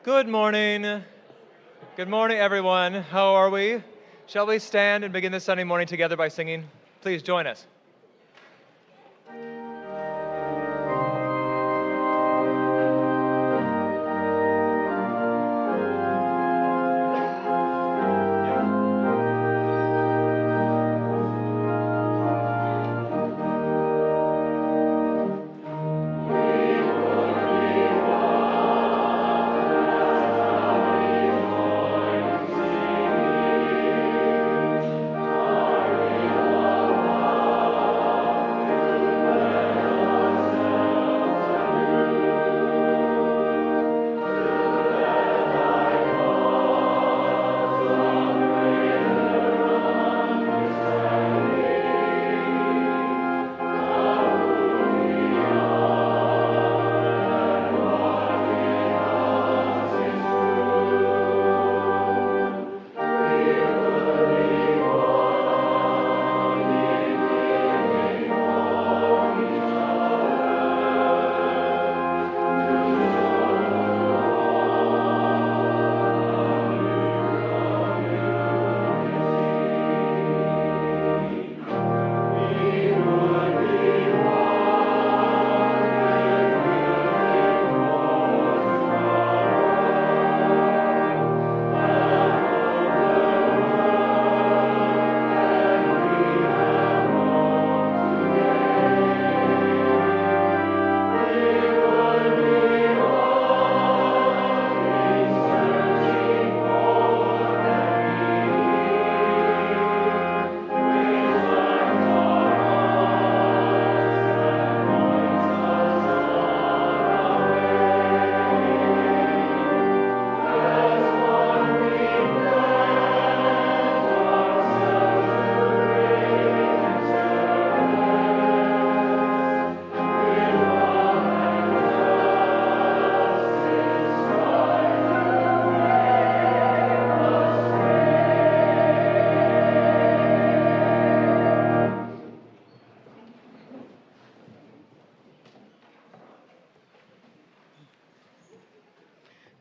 Good morning. Good morning, everyone. How are we? Shall we stand and begin this Sunday morning together by singing? Please join us.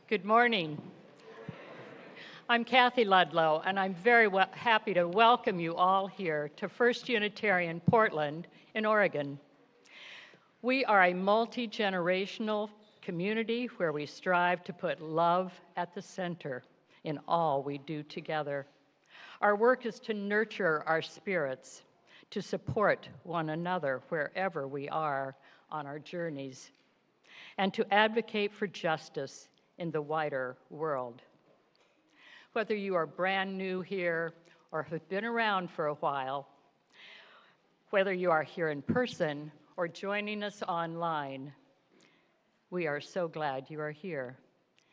Good morning. I'm Kathy Ludlow, and I'm very happy to welcome you all here to First Unitarian Portland in Oregon. We are a multi-generational community where we strive to put love at the center in all we do together. Our work is to nurture our spirits, to support one another wherever we are on our journeys, and to advocate for justice in the wider world. Whether you are brand new here or have been around for a while, whether you are here in person or joining us online, we are so glad you are here.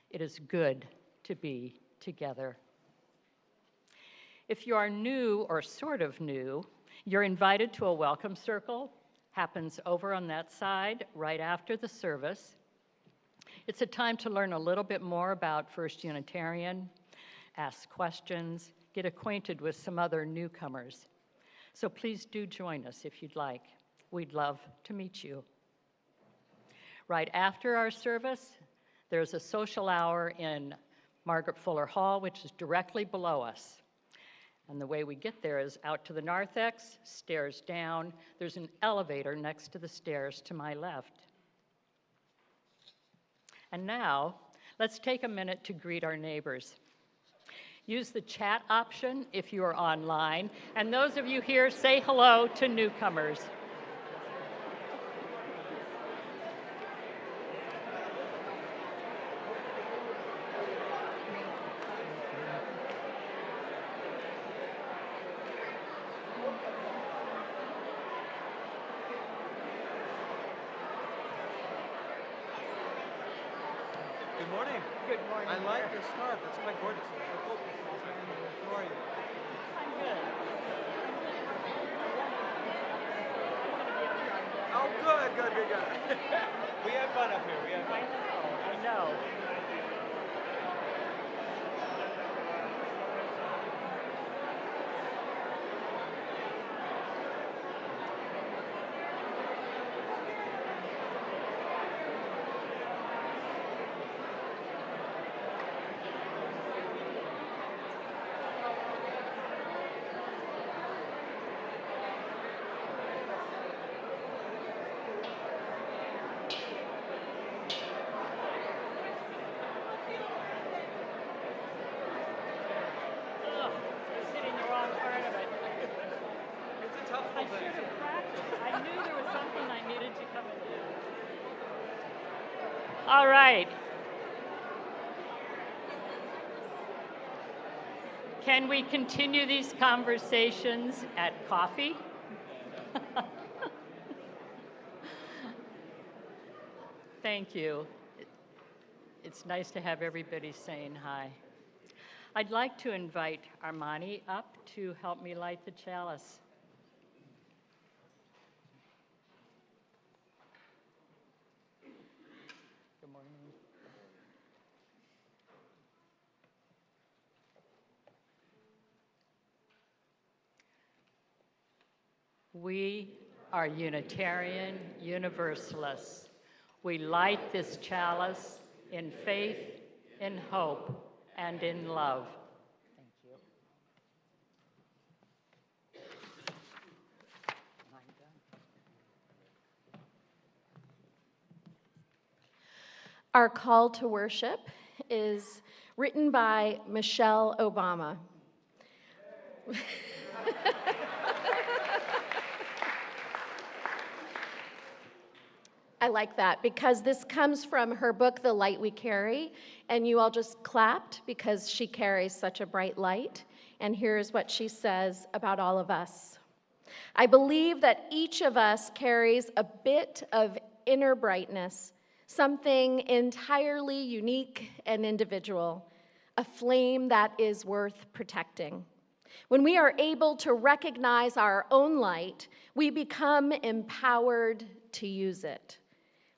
It is good to be together. If you are new or sort of new, you're invited to a welcome circle. Happens over on that side right after the service. It's a time to learn a little bit more about First Unitarian, ask questions, get acquainted with some other newcomers. So please do join us if you'd like. We'd love to meet you. Right after our service, there's a social hour in Margaret Fuller Hall, which is directly below us. And the way we get there is out to the narthex, stairs down. There's an elevator next to the stairs to my left. And now, let's take a minute to greet our neighbors. Use the chat option if you are online, and those of you here, say hello to newcomers. Good morning. Good morning. I like your scarf. It's quite gorgeous. How are you? I'm good. Oh, good. We have fun up here. We have fun. I know. All right. Can we continue these conversations at coffee? Thank you. It's nice to have everybody saying hi. I'd like to invite Armani up to help me light the chalice. Good morning. We are Unitarian Universalists. We light this chalice in faith, in hope, and in love. Thank you. I'm done. Our call to worship is written by Michelle Obama. I like that because this comes from her book, The Light We Carry, and you all just clapped because she carries such a bright light. And here's what she says about all of us. I believe that each of us carries a bit of inner brightness, something entirely unique and individual, a flame that is worth protecting. When we are able to recognize our own light, we become empowered to use it.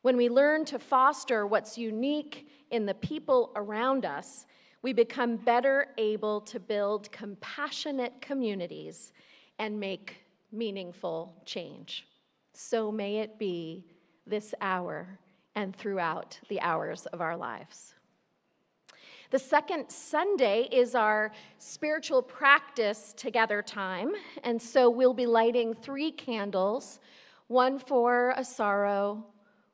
When we learn to foster what's unique in the people around us, we become better able to build compassionate communities and make meaningful change. So may it be this hour and throughout the hours of our lives. The second Sunday is our spiritual practice together time, and so we'll be lighting 3 candles, one for a sorrow,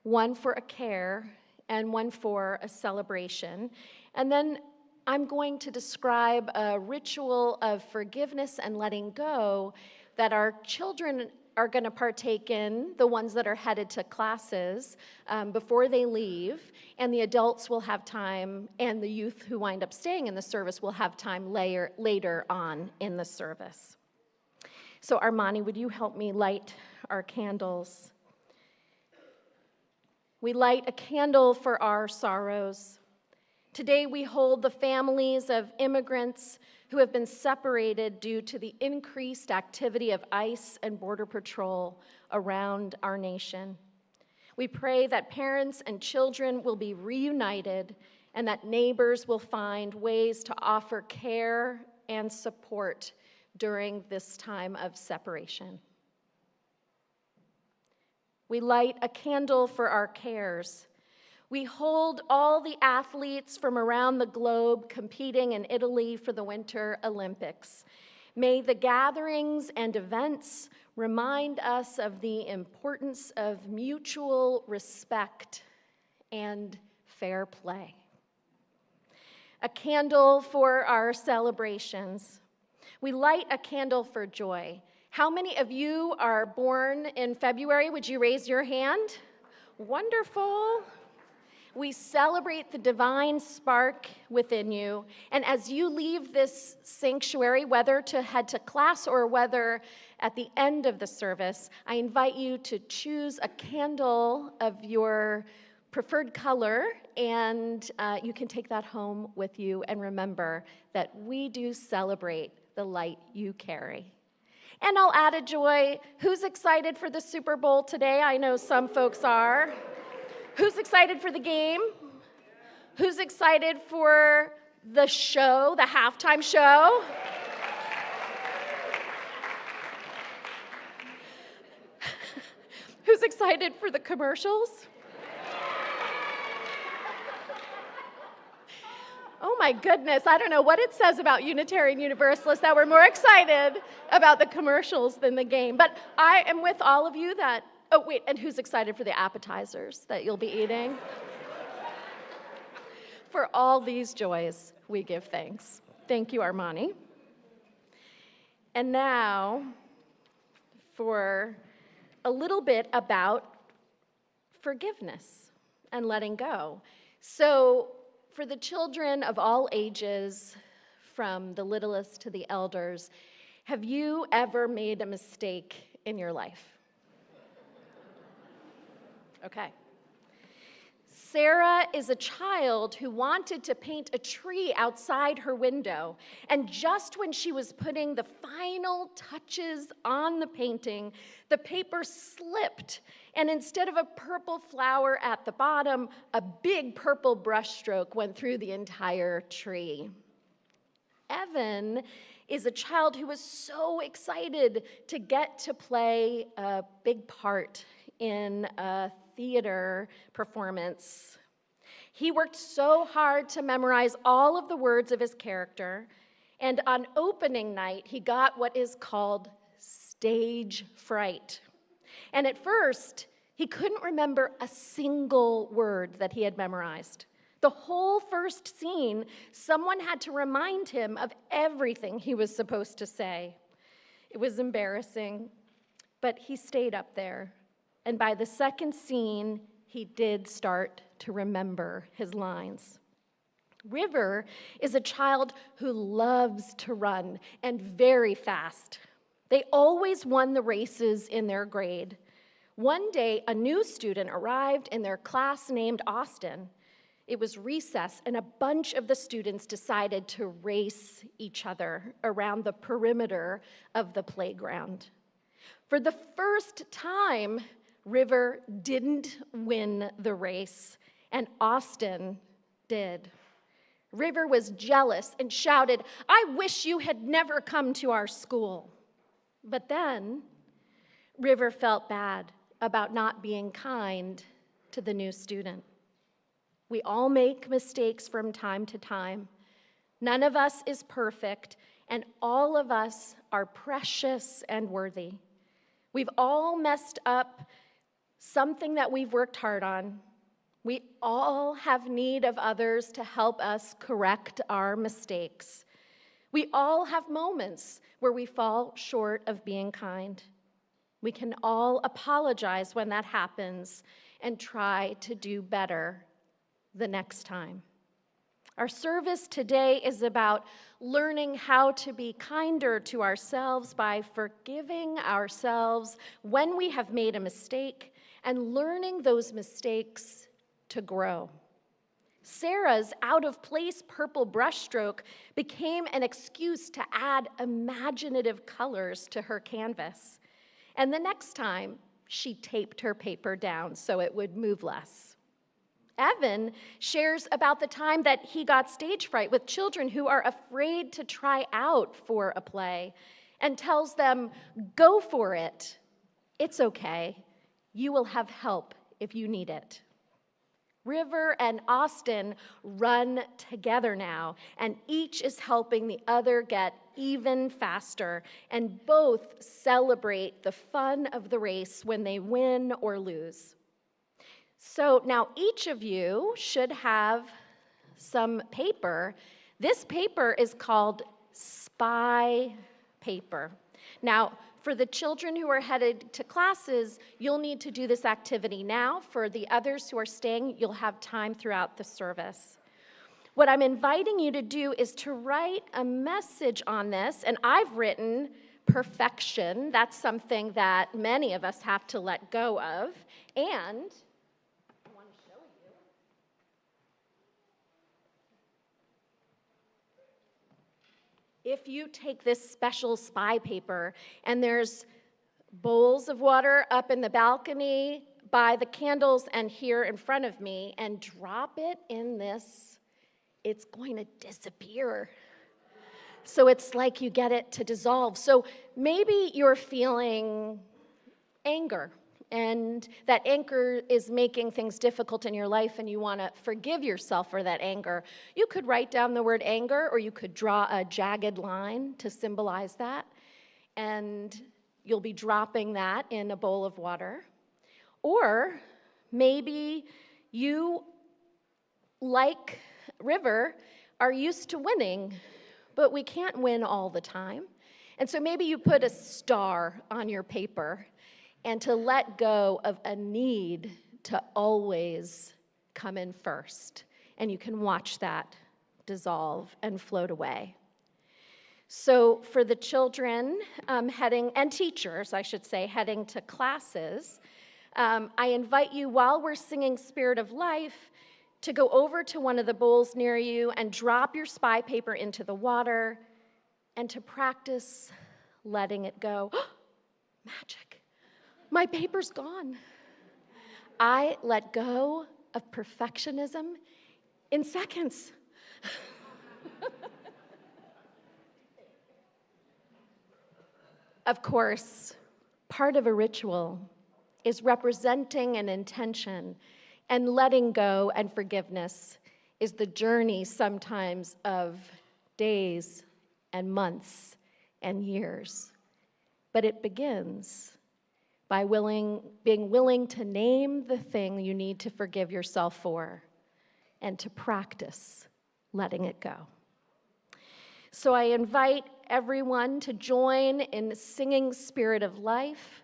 one for a care, and one for a celebration. And then I'm going to describe a ritual of forgiveness and letting go that our children are going to partake in, the ones that are headed to classes, before they leave, and the adults will have time, and the youth who wind up staying in the service will have time later on in the service. So Armani, would you help me light our candles? We light a candle for our sorrows. Today we hold the families of immigrants who have been separated due to the increased activity of ICE and Border Patrol around our nation. We pray that parents and children will be reunited and that neighbors will find ways to offer care and support during this time of separation. We light a candle for our cares. We hold all the athletes from around the globe competing in Italy for the Winter Olympics. May the gatherings and events remind us of the importance of mutual respect and fair play. A candle for our celebrations. We light a candle for joy. How many of you are born in February? Would you raise your hand? Wonderful. We celebrate the divine spark within you. And as you leave this sanctuary, whether to head to class or whether at the end of the service, I invite you to choose a candle of your preferred color, and you can take that home with you. And remember that we do celebrate the light you carry. And I'll add a joy. Who's excited for the Super Bowl today? I know some folks are. Who's excited for the game? Who's excited for the show, the halftime show? Who's excited for the commercials? Oh my goodness, I don't know what it says about Unitarian Universalists that we're more excited about the commercials than the game. But I am with all of you that, oh wait, and who's excited for the appetizers that you'll be eating? For all these joys, we give thanks. Thank you, Armani. And now, for a little bit about forgiveness. and letting go. So for the children of all ages, from the littlest to the elders, have you ever made a mistake in your life? Okay. Sarah is a child who wanted to paint a tree outside her window, and just when she was putting the final touches on the painting, the paper slipped, and instead of a purple flower at the bottom, a big purple brushstroke went through the entire tree. Evan is a child who was so excited to get to play a big part in a theater performance. He worked so hard to memorize all of the words of his character, and on opening night, he got what is called stage fright. And at first, he couldn't remember a single word that he had memorized. The whole first scene, someone had to remind him of everything he was supposed to say. It was embarrassing, but he stayed up there. And by the second scene, he did start to remember his lines. River is a child who loves to run, and very fast. They always won the races in their grade. One day, a new student arrived in their class named Austin. It was recess, and a bunch of the students decided to race each other around the perimeter of the playground. For the first time, River didn't win the race, and Austin did. River was jealous and shouted, "I wish you had never come to our school." But then, River felt bad about not being kind to the new student. We all make mistakes from time to time. None of us is perfect, and all of us are precious and worthy. We've all messed up something that we've worked hard on. We all have need of others to help us correct our mistakes. We all have moments where we fall short of being kind. We can all apologize when that happens and try to do better the next time. Our service today is about learning how to be kinder to ourselves by forgiving ourselves when we have made a mistake and learning those mistakes to grow. Sarah's out-of-place purple brushstroke became an excuse to add imaginative colors to her canvas. And the next time, she taped her paper down so it would move less. Evan shares about the time that he got stage fright with children who are afraid to try out for a play and tells them, "Go for it. It's okay. You will have help if you need it." River and Austin run together now, and each is helping the other get even faster, and both celebrate the fun of the race when they win or lose. So now each of you should have some paper. This paper is called spy paper. Now, for the children who are headed to classes, you'll need to do this activity now. For the others who are staying, you'll have time throughout the service. What I'm inviting you to do is to write a message on this, and I've written perfection. That's something that many of us have to let go of. And I want to show you. If you take this special spy paper, and there's bowls of water up in the balcony by the candles and here in front of me, and drop it in this, it's going to disappear. So it's like you get it to dissolve. So maybe you're feeling anger, and that anger is making things difficult in your life, and you want to forgive yourself for that anger. You could write down the word anger, or you could draw a jagged line to symbolize that, and you'll be dropping that in a bowl of water. Or maybe you, like River, are used to winning, but we can't win all the time. And so maybe you put a star on your paper, and to let go of a need to always come in first, and you can watch that dissolve and float away. So for the children heading, and teachers, I should say, heading to classes, I invite you, while we're singing Spirit of Life, to go over to one of the bowls near you and drop your spy paper into the water and to practice letting it go. Magic. My paper's gone. I let go of perfectionism in seconds. Of course, part of a ritual is representing an intention, and letting go and forgiveness is the journey sometimes of days and months and years. But it begins by being willing to name the thing you need to forgive yourself for and to practice letting it go. So I invite everyone to join in singing Spirit of Life,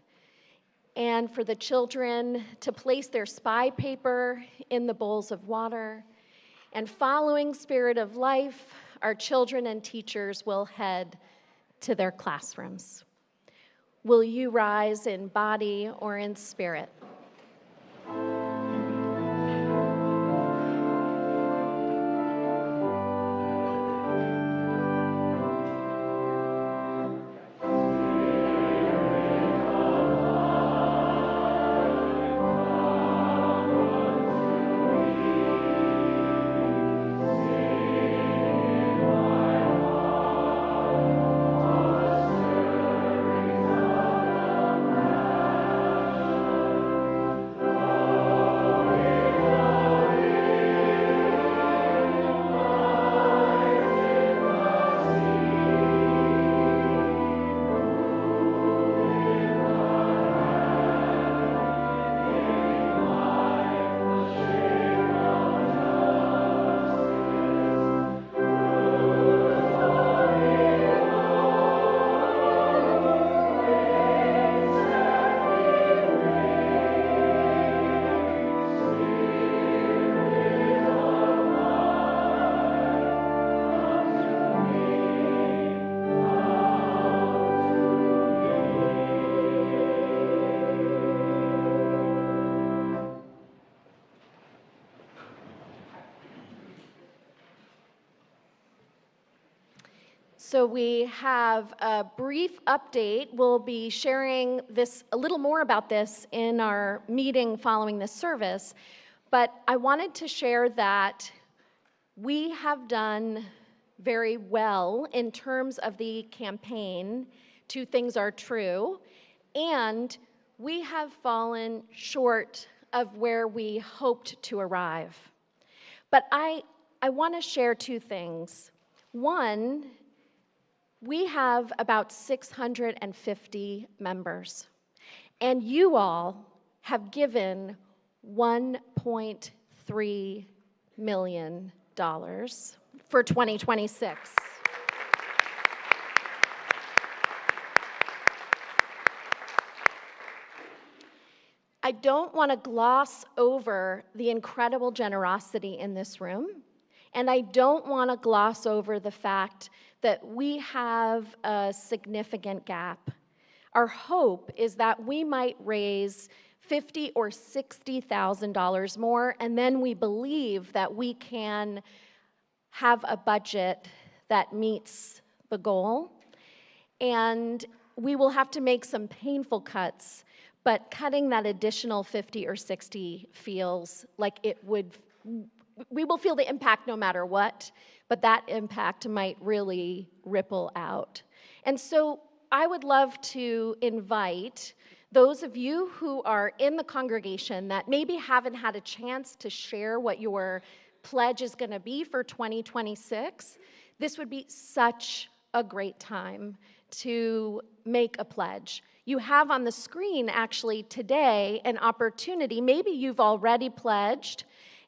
and for the children to place their spy paper in the bowls of water. And following Spirit of Life, our children and teachers will head to their classrooms. Will you rise in body or in spirit? So we have a brief update. We'll be sharing a little more about this in our meeting following this service. But I wanted to share that we have done very well in terms of the campaign, Two Things Are True, and we have fallen short of where we hoped to arrive. But I want to share two things. One, we have about 650 members, and you all have given $1.3 million for 2026. I don't want to gloss over the incredible generosity in this room, and I don't want to gloss over the fact that we have a significant gap. Our hope is that we might raise $50,000 or $60,000 more, and then we believe that we can have a budget that meets the goal. And we will have to make some painful cuts, but cutting that additional 50 or 60 feels like we will feel the impact no matter what, but that impact might really ripple out. And so I would love to invite those of you who are in the congregation that maybe haven't had a chance to share what your pledge is going to be for 2026. This would be such a great time to make a pledge. You have on the screen actually today an opportunity. Maybe you've already pledged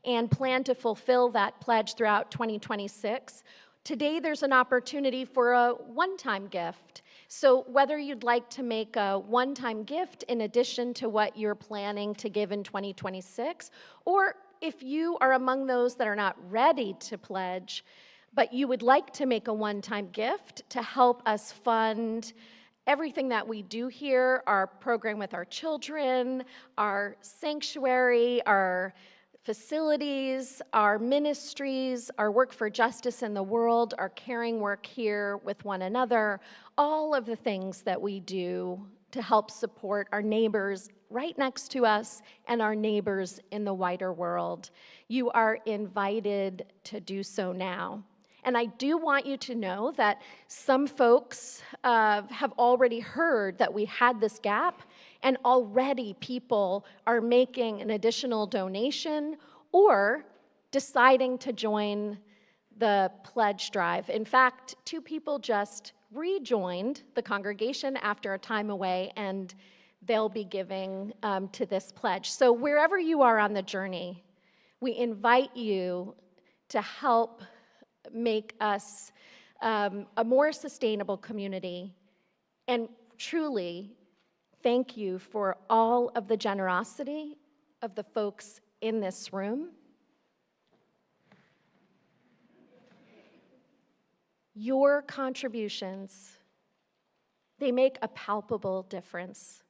and plan to fulfill that pledge throughout 2026. Today, there's an opportunity for a one-time gift. So whether you'd like to make a one-time gift in addition to what you're planning to give in 2026, or if you are among those that are not ready to pledge, but you would like to make a one-time gift to help us fund everything that we do here, our program with our children, our sanctuary, our facilities, our ministries, our work for justice in the world, our caring work here with one another, all of the things that we do to help support our neighbors right next to us and our neighbors in the wider world. You are invited to do so now. And I do want you to know that some folks have already heard that we had this gap, and already people are making an additional donation or deciding to join the pledge drive. In fact, 2 people just rejoined the congregation after a time away, and they'll be giving to this pledge. So wherever you are on the journey, we invite you to help make us a more sustainable community. And truly, thank you for all of the generosity of the folks in this room. Your contributions, they make a palpable difference.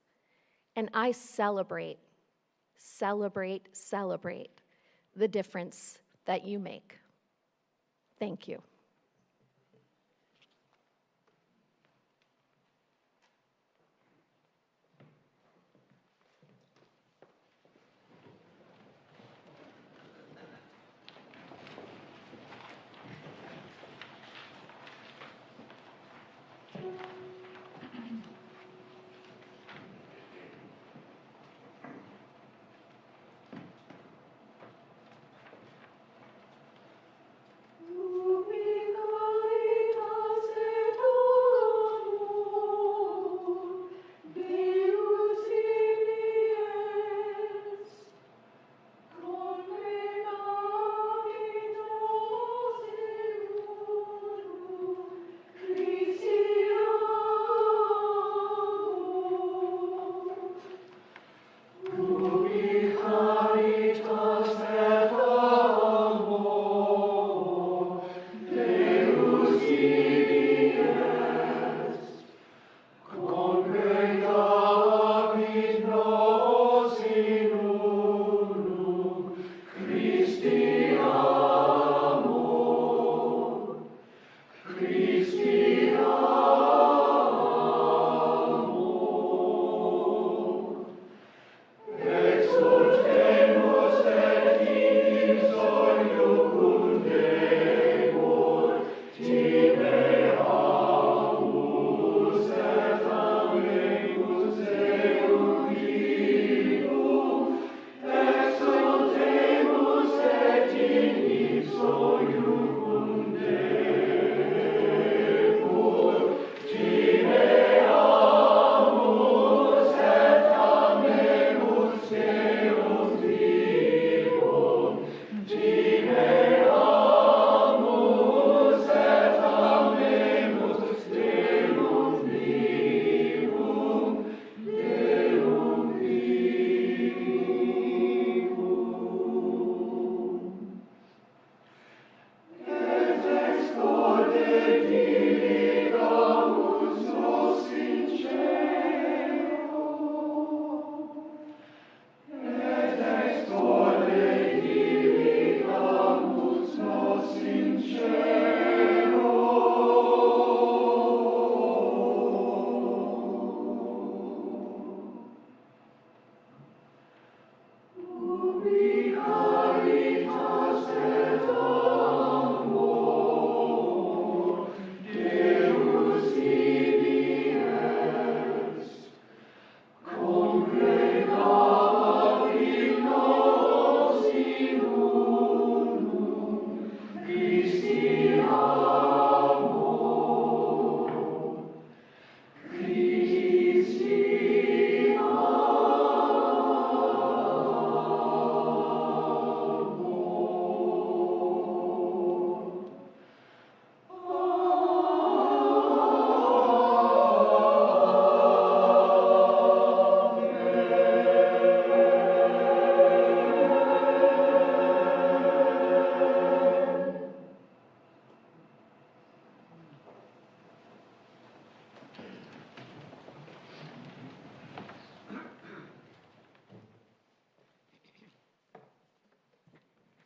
And I celebrate the difference that you make. Thank you.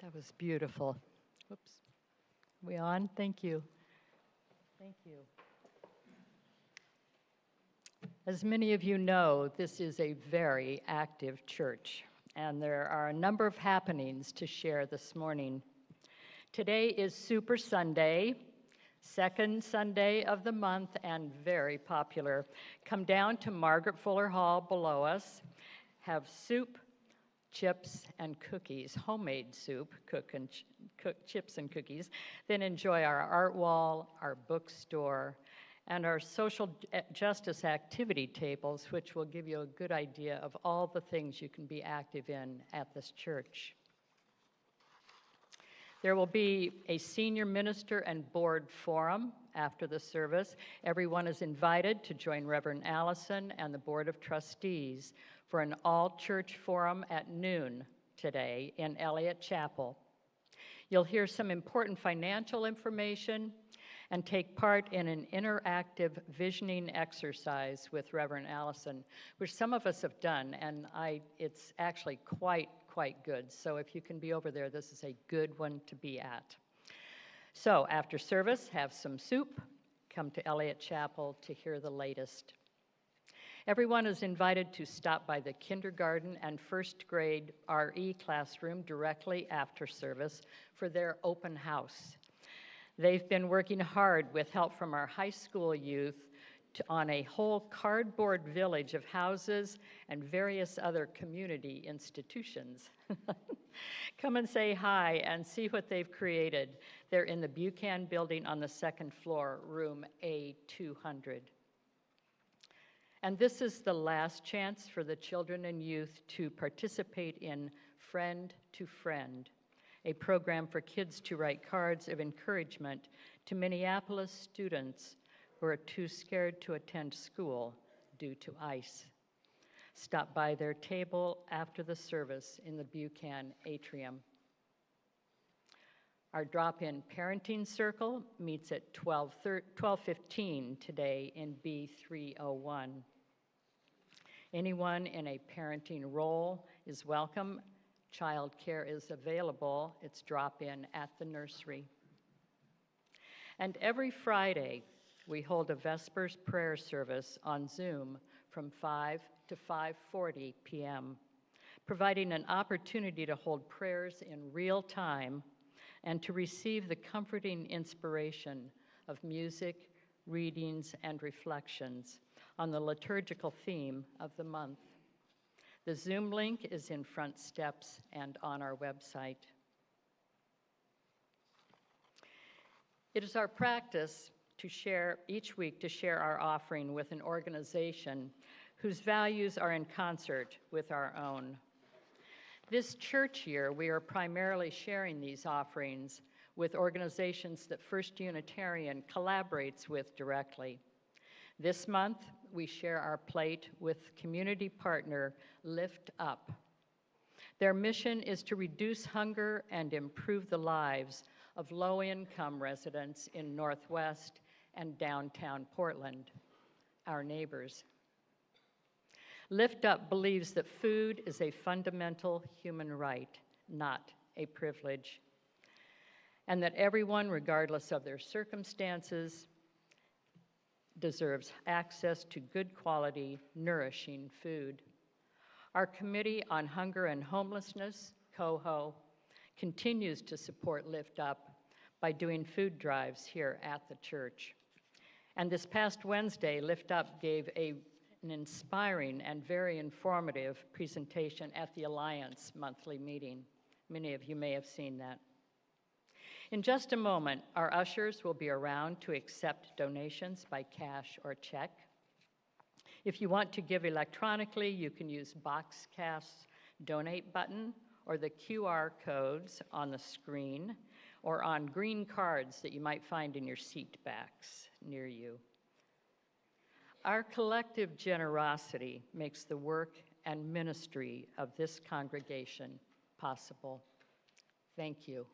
That was beautiful. Whoops. We on? Thank you. Thank you. As many of you know, this is a very active church, and there are a number of happenings to share this morning. Today is Super Sunday, second Sunday of the month, and very popular. Come down to Margaret Fuller Hall below us, have soup, chips, and cookies, homemade soup, cook chips and cookies, then enjoy our art wall, our bookstore, and our social justice activity tables, which will give you a good idea of all the things you can be active in at this church. There will be a senior minister and board forum after the service. Everyone is invited to join Reverend Alison and the Board of Trustees for an all-church forum at noon today in Elliott Chapel. You'll hear some important financial information and take part in an interactive visioning exercise with Reverend Alison, which some of us have done, and it's actually quite good. So if you can be over there, this is a good one to be at. So after service, have some soup, come to Elliott Chapel to hear the latest. Everyone is invited to stop by the kindergarten and first grade RE classroom directly after service for their open house. They've been working hard with help from our high school youth on a whole cardboard village of houses and various other community institutions. Come and say hi and see what they've created. They're in the Buchan building on the second floor, room A200. And this is the last chance for the children and youth to participate in Friend to Friend, a program for kids to write cards of encouragement to Minneapolis students who are too scared to attend school due to ICE. Stop by their table after the service in the Buchan atrium. Our drop-in parenting circle meets at 12:15 today in B301. Anyone in a parenting role is welcome. Child care is available. It's drop-in at the nursery. And every Friday, we hold a Vespers prayer service on Zoom from 5 to 5:40 p.m., providing an opportunity to hold prayers in real time and to receive the comforting inspiration of music, readings, and reflections on the liturgical theme of the month. The Zoom link is in front steps and on our website. It is our practice to share each week our offering with an organization whose values are in concert with our own. This church year, we are primarily sharing these offerings with organizations that First Unitarian collaborates with directly. This month, we share our plate with community partner Lift Up. Their mission is to reduce hunger and improve the lives of low-income residents in Northwest and downtown Portland, our neighbors. Lift Up believes that food is a fundamental human right, not a privilege, and that everyone, regardless of their circumstances, deserves access to good quality, nourishing food. Our Committee on Hunger and Homelessness, COHO, continues to support Lift Up by doing food drives here at the church. And this past Wednesday, Lift Up gave an inspiring and very informative presentation at the Alliance monthly meeting. Many of you may have seen that. In just a moment, our ushers will be around to accept donations by cash or check. If you want to give electronically, you can use BoxCast's donate button or the QR codes on the screen or on green cards that you might find in your seat backs near you. Our collective generosity makes the work and ministry of this congregation possible. Thank you.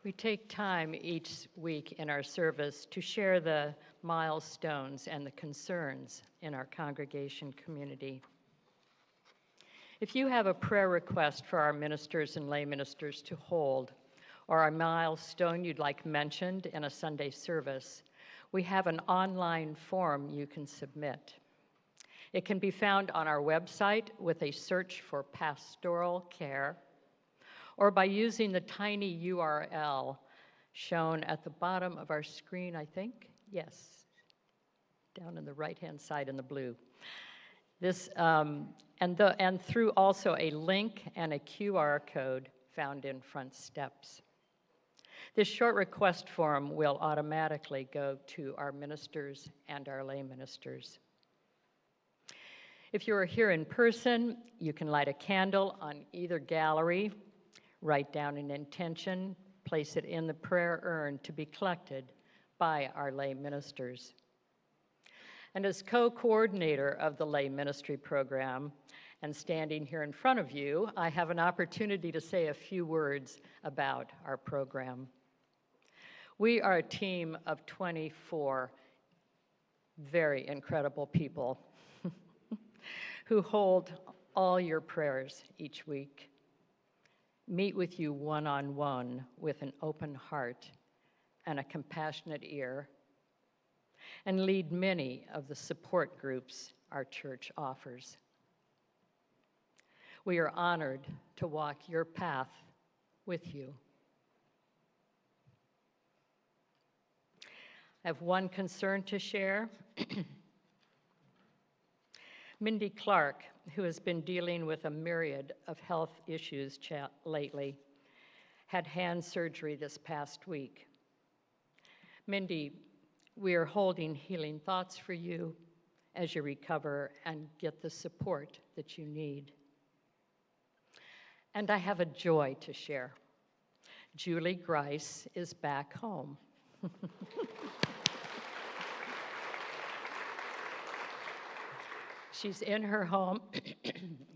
We take time each week in our service to share the milestones and the concerns in our congregation community. If you have a prayer request for our ministers and lay ministers to hold, or a milestone you'd like mentioned in a Sunday service, we have an online form you can submit. It can be found on our website with a search for pastoral care, or by using the tiny URL shown at the bottom of our screen, I think. Yes, down on the right-hand side in the blue. This, and through also a link and a QR code found in front steps. This short request form will automatically go to our ministers and our lay ministers. If you are here in person, you can light a candle on either gallery, write down an intention, place it in the prayer urn to be collected by our lay ministers. And as co-coordinator of the lay ministry program, and standing here in front of you, I have an opportunity to say a few words about our program. We are a team of 24 very incredible people who hold all your prayers each week, meet with you one-on-one with an open heart and a compassionate ear, and lead many of the support groups our church offers. We are honored to walk your path with you. I have one concern to share. Mindy Clark, who has been dealing with a myriad of health issues lately, had hand surgery this past week. Mindy, we are holding healing thoughts for you as you recover and get the support that you need. And I have a joy to share. Julie Grice is back home. She's in her home,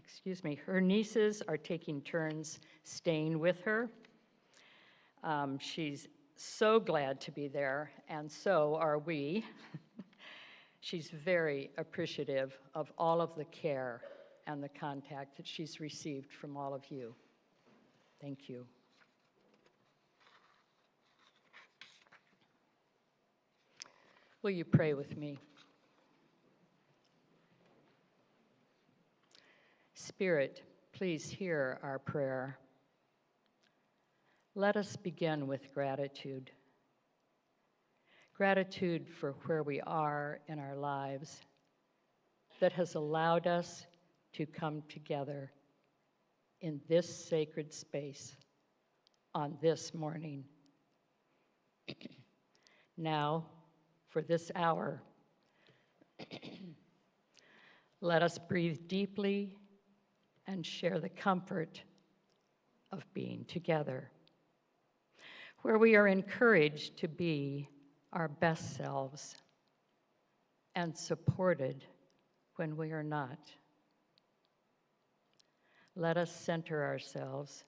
excuse me, her nieces are taking turns staying with her. She's so glad to be there, and so are we. She's very appreciative of all of the care and the contact that she's received from all of you. Thank you. Will you pray with me? Spirit, please hear our prayer. Let us begin with gratitude. Gratitude for where we are in our lives that has allowed us to come together in this sacred space on this morning. Now, for this hour, let us breathe deeply and share the comfort of being together, where we are encouraged to be our best selves and supported when we are not. Let us center ourselves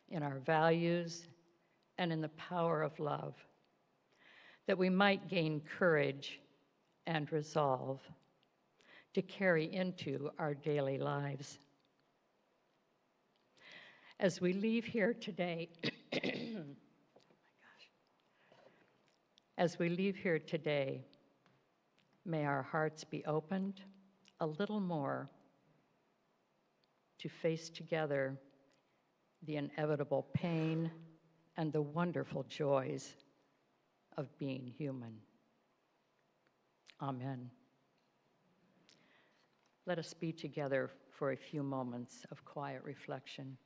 in our values and in the power of love that we might gain courage and resolve to carry into our daily lives. As we leave here today, as we leave here today, may our hearts be opened a little more to face together the inevitable pain and the wonderful joys of being human. Amen. Let us be together for a few moments of quiet reflection.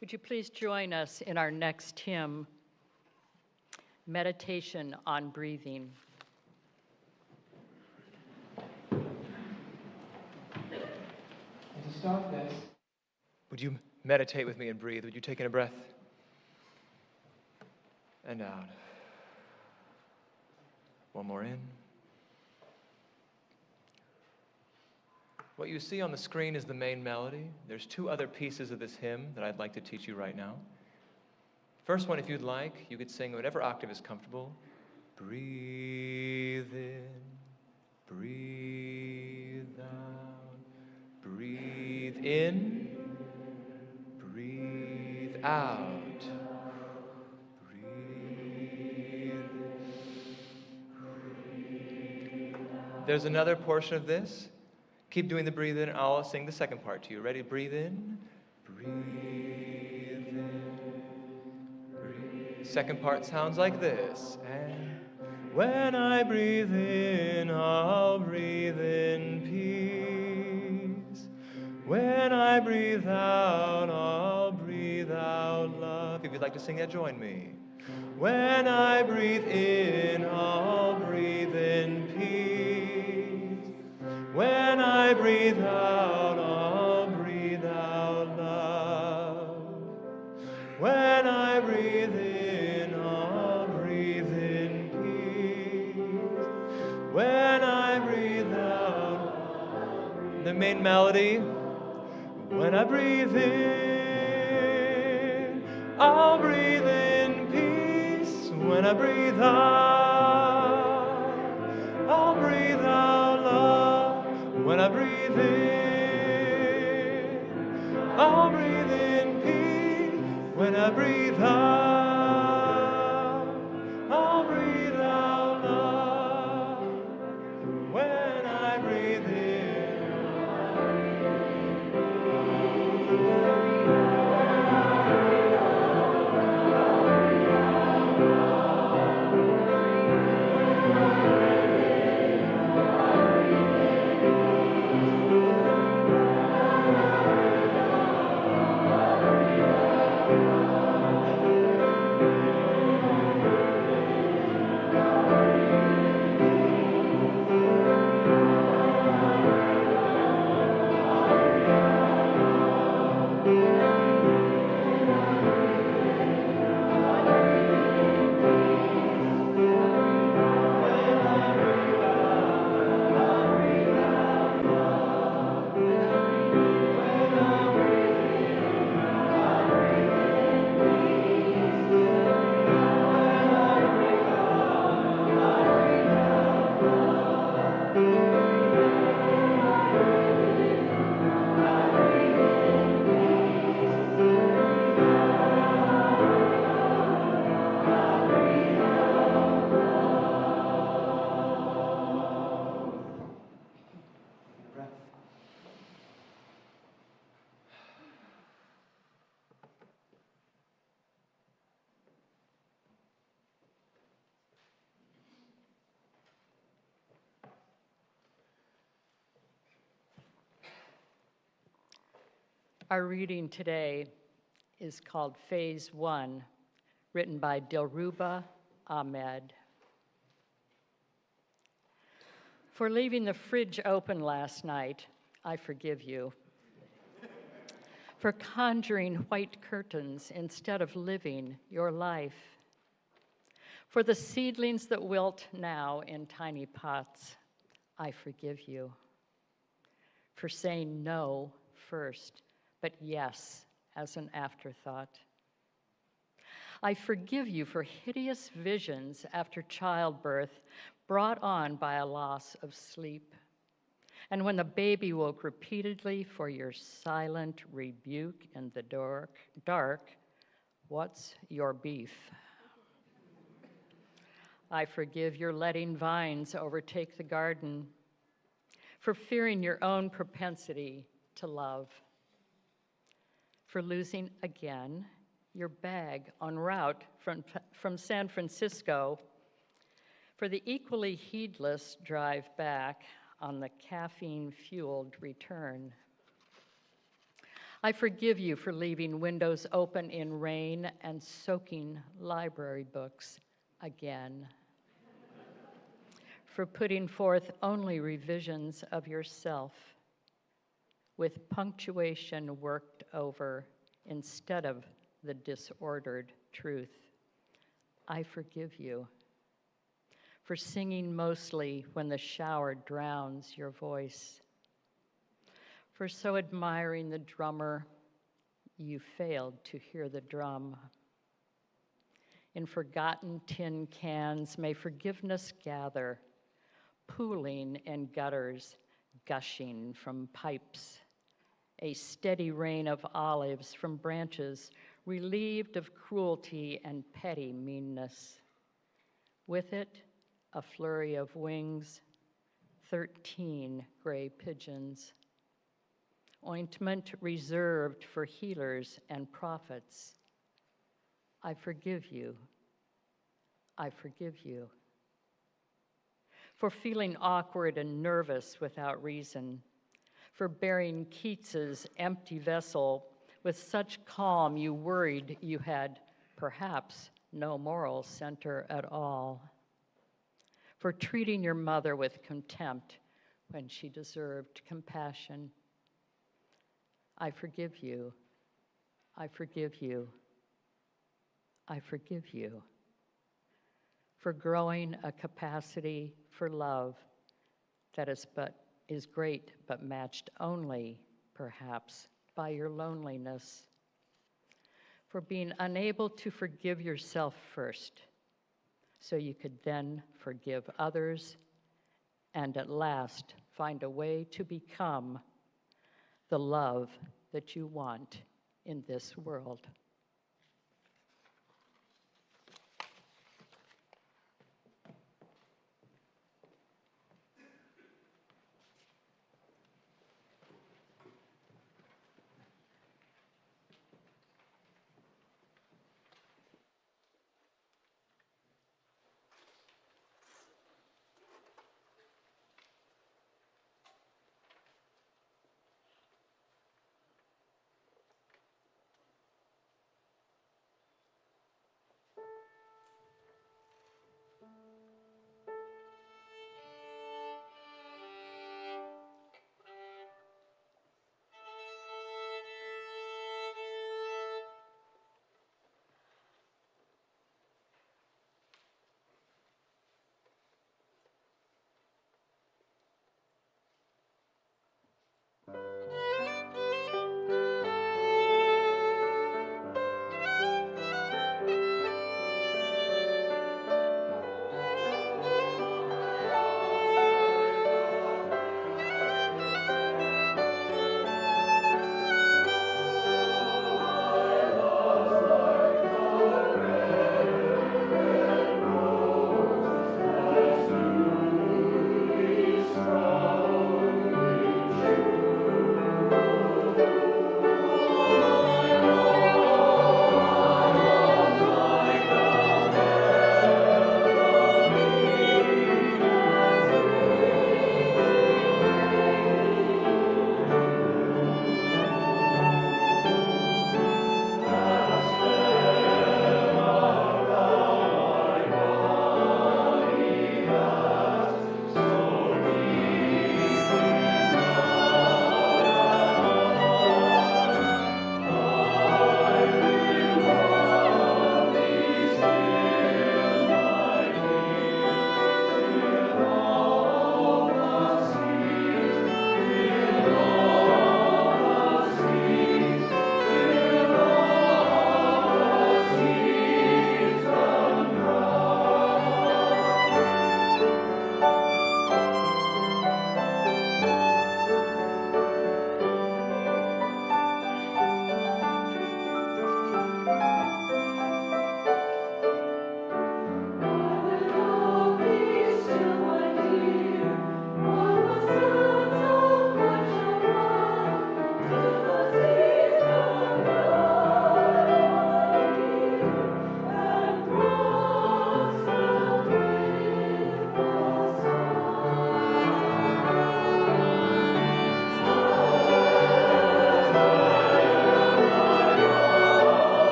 Would you please join us in our next hymn, Meditation on Breathing. And to start this, would you meditate with me and breathe? Would you take in a breath and out? One more in. What you see on the screen is the main melody. There's two other pieces of this hymn that I'd like to teach you right now. First one, if you'd like, you could sing whatever octave is comfortable. Breathe in, breathe out, breathe in, breathe out, breathe in. There's another portion of this. Keep doing the breathe in, and I'll sing the second part to you. Ready? Breathe in. Breathe in. Breathe. Second part sounds like this. And when I breathe in, I'll breathe in peace. When I breathe out, I'll breathe out love. If you'd like to sing that, join me. When I breathe in, I'll breathe in peace. When I breathe out, I'll breathe out love. When I breathe in, I'll breathe in peace. When I breathe out, the main melody. When I breathe in, I'll breathe in peace. When I breathe out, I'll breathe out love. When I breathe in, I'll breathe in peace. When I breathe out, I'll breathe out love. When I breathe in, Our reading today is called Phase 1, written by Dilruba Ahmed. For leaving the fridge open last night, I forgive you. For conjuring white curtains instead of living your life. For the seedlings that wilt now in tiny pots, I forgive you. For saying no first, but yes as an afterthought. I forgive you for hideous visions after childbirth brought on by a loss of sleep. And when the baby woke repeatedly for your silent rebuke in the dark, what's your beef? I forgive your letting vines overtake the garden, for fearing your own propensity to love, for losing again your bag en route from San Francisco, for the equally heedless drive back on the caffeine-fueled return. I forgive you for leaving windows open in rain and soaking library books again, for putting forth only revisions of yourself with punctuation worked over instead of the disordered truth. I forgive you for singing mostly when the shower drowns your voice, for so admiring the drummer you failed to hear the drum. In forgotten tin cans may forgiveness gather, pooling in gutters, gushing from pipes, a steady rain of olives from branches relieved of cruelty and petty meanness. With it, a flurry of wings, 13 gray pigeons, ointment reserved for healers and prophets. I forgive you. I forgive you. For feeling awkward and nervous without reason, for bearing Keats's empty vessel with such calm you worried you had perhaps no moral center at all, for treating your mother with contempt when she deserved compassion. I forgive you. I forgive you. I forgive you. For growing a capacity for love that is great but matched only, perhaps, by your loneliness. For being unable to forgive yourself first, so you could then forgive others and at last find a way to become the love that you want in this world.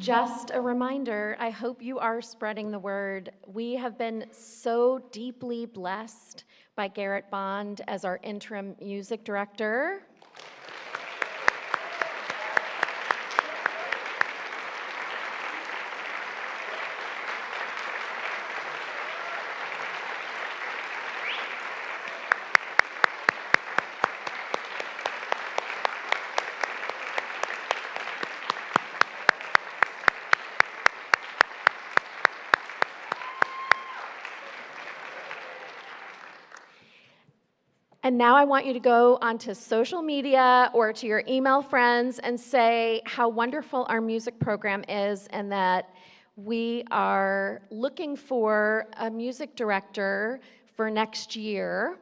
Just a reminder, I hope you are spreading the word. We have been so deeply blessed by Garrett Bond as our interim music director. And now I want you to go onto social media or to your email friends and say how wonderful our music program is and that we are looking for a music director for next year.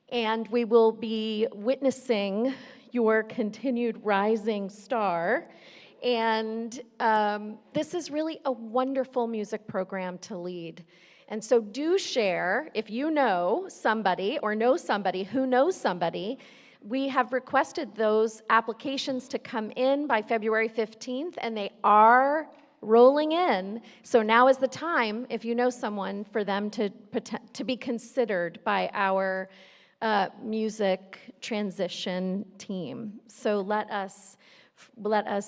And we will be witnessing your continued rising star. And this is really a wonderful music program to lead. And so do share, if you know somebody or know somebody who knows somebody. We have requested those applications to come in by February 15th, and they are rolling in. So now is the time, if you know someone, for them to be considered by our music transition team. So let us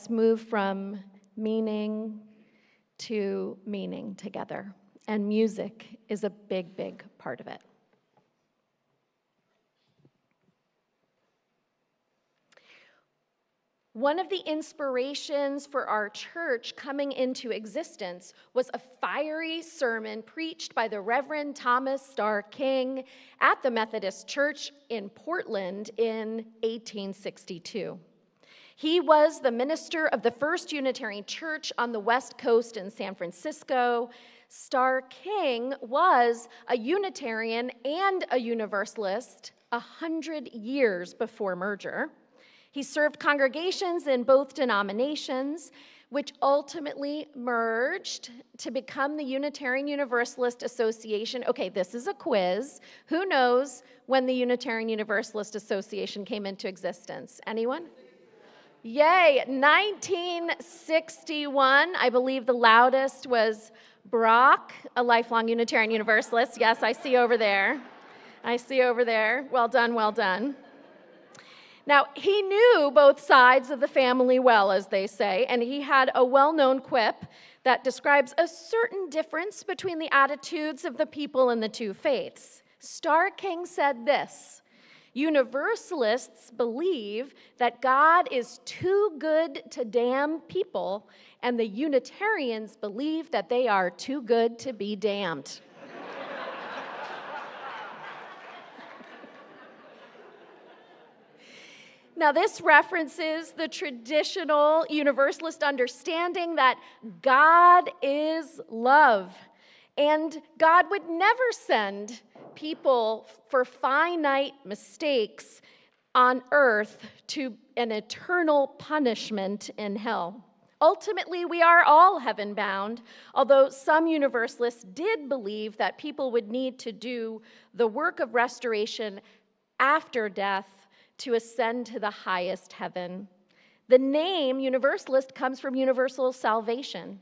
move from meaning to meaning together. And music is a big, big part of it. One of the inspirations for our church coming into existence was a fiery sermon preached by the Reverend Thomas Starr King at the Methodist Church in Portland in 1862. He was the minister of the First Unitarian Church on the West Coast in San Francisco. Starr King was a Unitarian and a Universalist 100 years before merger. He served congregations in both denominations, which ultimately merged to become the Unitarian Universalist Association. Okay, this is a quiz. Who knows when the Unitarian Universalist Association came into existence? Anyone? Yay, 1961. I believe the loudest was Brock, a lifelong Unitarian Universalist. Yes, I see over there. Well done, well done. Now, he knew both sides of the family well, as they say, and he had a well-known quip that describes a certain difference between the attitudes of the people in the two faiths. Starr King said this: Universalists believe that God is too good to damn people, and the Unitarians believe that they are too good to be damned. Now, this references the traditional Universalist understanding that God is love, and God would never send people for finite mistakes on earth to an eternal punishment in hell. Ultimately, we are all heaven-bound, although some Universalists did believe that people would need to do the work of restoration after death to ascend to the highest heaven. The name Universalist comes from universal salvation.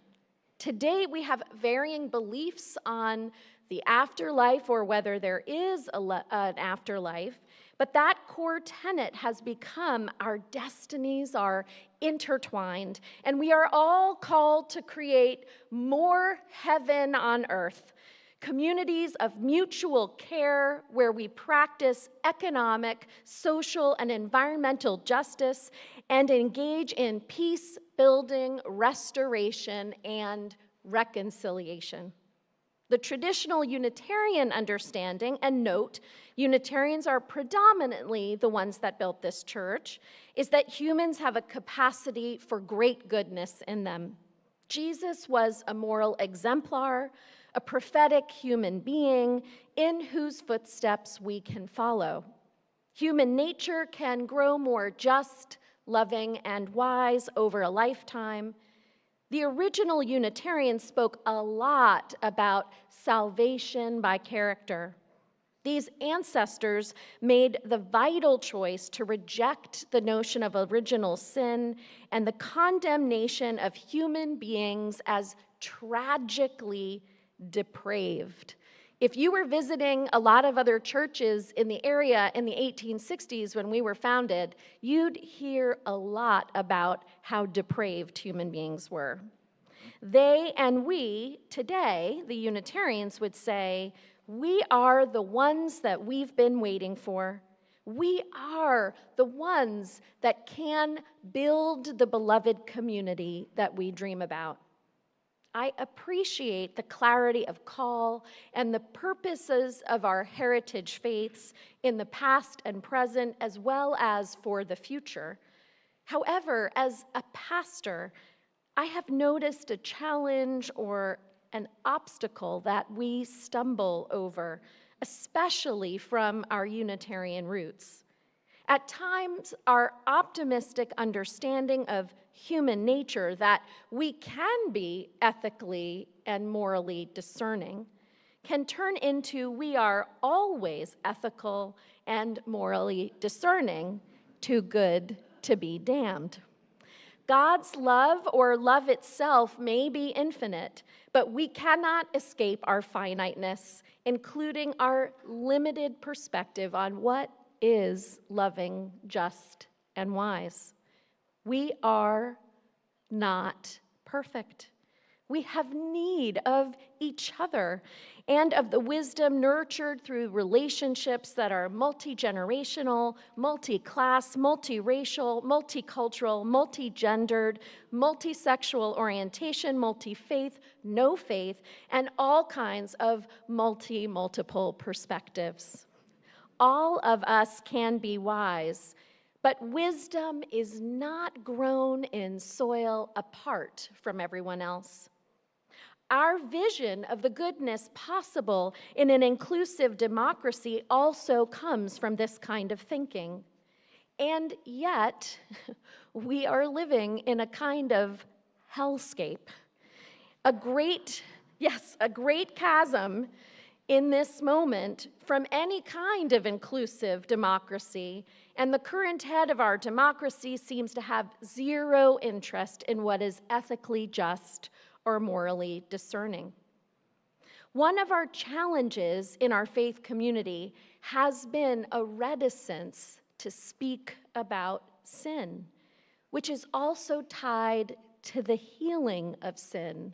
Today, we have varying beliefs on the afterlife or whether there is an afterlife, but that core tenet has become our destinies are intertwined, and we are all called to create more heaven on earth, communities of mutual care where we practice economic, social, and environmental justice and engage in peace building, restoration, and reconciliation. The traditional Unitarian understanding, and note, Unitarians are predominantly the ones that built this church, is that humans have a capacity for great goodness in them. Jesus was a moral exemplar, a prophetic human being in whose footsteps we can follow. Human nature can grow more just, loving, and wise over a lifetime. The original Unitarians spoke a lot about salvation by character. These ancestors made the vital choice to reject the notion of original sin and the condemnation of human beings as tragically depraved. If you were visiting a lot of other churches in the area in the 1860s when we were founded, you'd hear a lot about how depraved human beings were. They and we, today, the Unitarians, would say, we are the ones that we've been waiting for. We are the ones that can build the beloved community that we dream about. I appreciate the clarity of call and the purposes of our heritage faiths in the past and present, as well as for the future. However, as a pastor, I have noticed a challenge or an obstacle that we stumble over, especially from our Unitarian roots. At times, our optimistic understanding of human nature that we can be ethically and morally discerning can turn into we are always ethical and morally discerning, too good to be damned. God's love or love itself may be infinite, but we cannot escape our finiteness, including our limited perspective on what is loving, just, and wise. We are not perfect. We have need of each other and of the wisdom nurtured through relationships that are multi-generational, multi-class, multiracial, multicultural, multi-gendered, multi-sexual orientation, multi-faith, no faith, and all kinds of multiple perspectives. All of us can be wise, but wisdom is not grown in soil apart from everyone else. Our vision of the goodness possible in an inclusive democracy also comes from this kind of thinking. And yet, we are living in a kind of hellscape. A great chasm in this moment from any kind of inclusive democracy, and the current head of our democracy seems to have zero interest in what is ethically just or morally discerning. One of our challenges in our faith community has been a reticence to speak about sin, which is also tied to the healing of sin,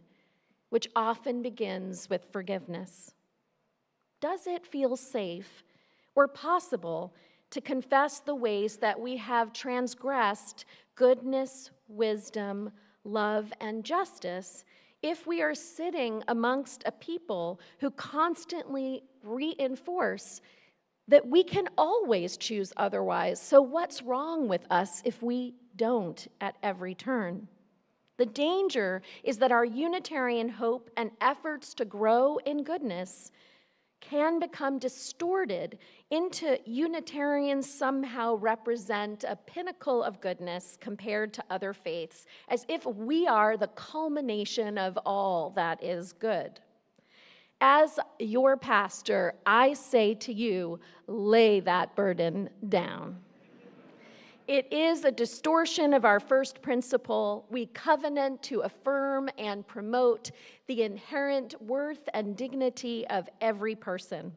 which often begins with forgiveness. Does it feel safe or possible to confess the ways that we have transgressed goodness, wisdom, love, and justice if we are sitting amongst a people who constantly reinforce that we can always choose otherwise? So what's wrong with us if we don't at every turn? The danger is that our Unitarian hope and efforts to grow in goodness can become distorted into Unitarians somehow represent a pinnacle of goodness compared to other faiths, as if we are the culmination of all that is good. As your pastor, I say to you, lay that burden down. It is a distortion of our first principle. We covenant to affirm and promote the inherent worth and dignity of every person.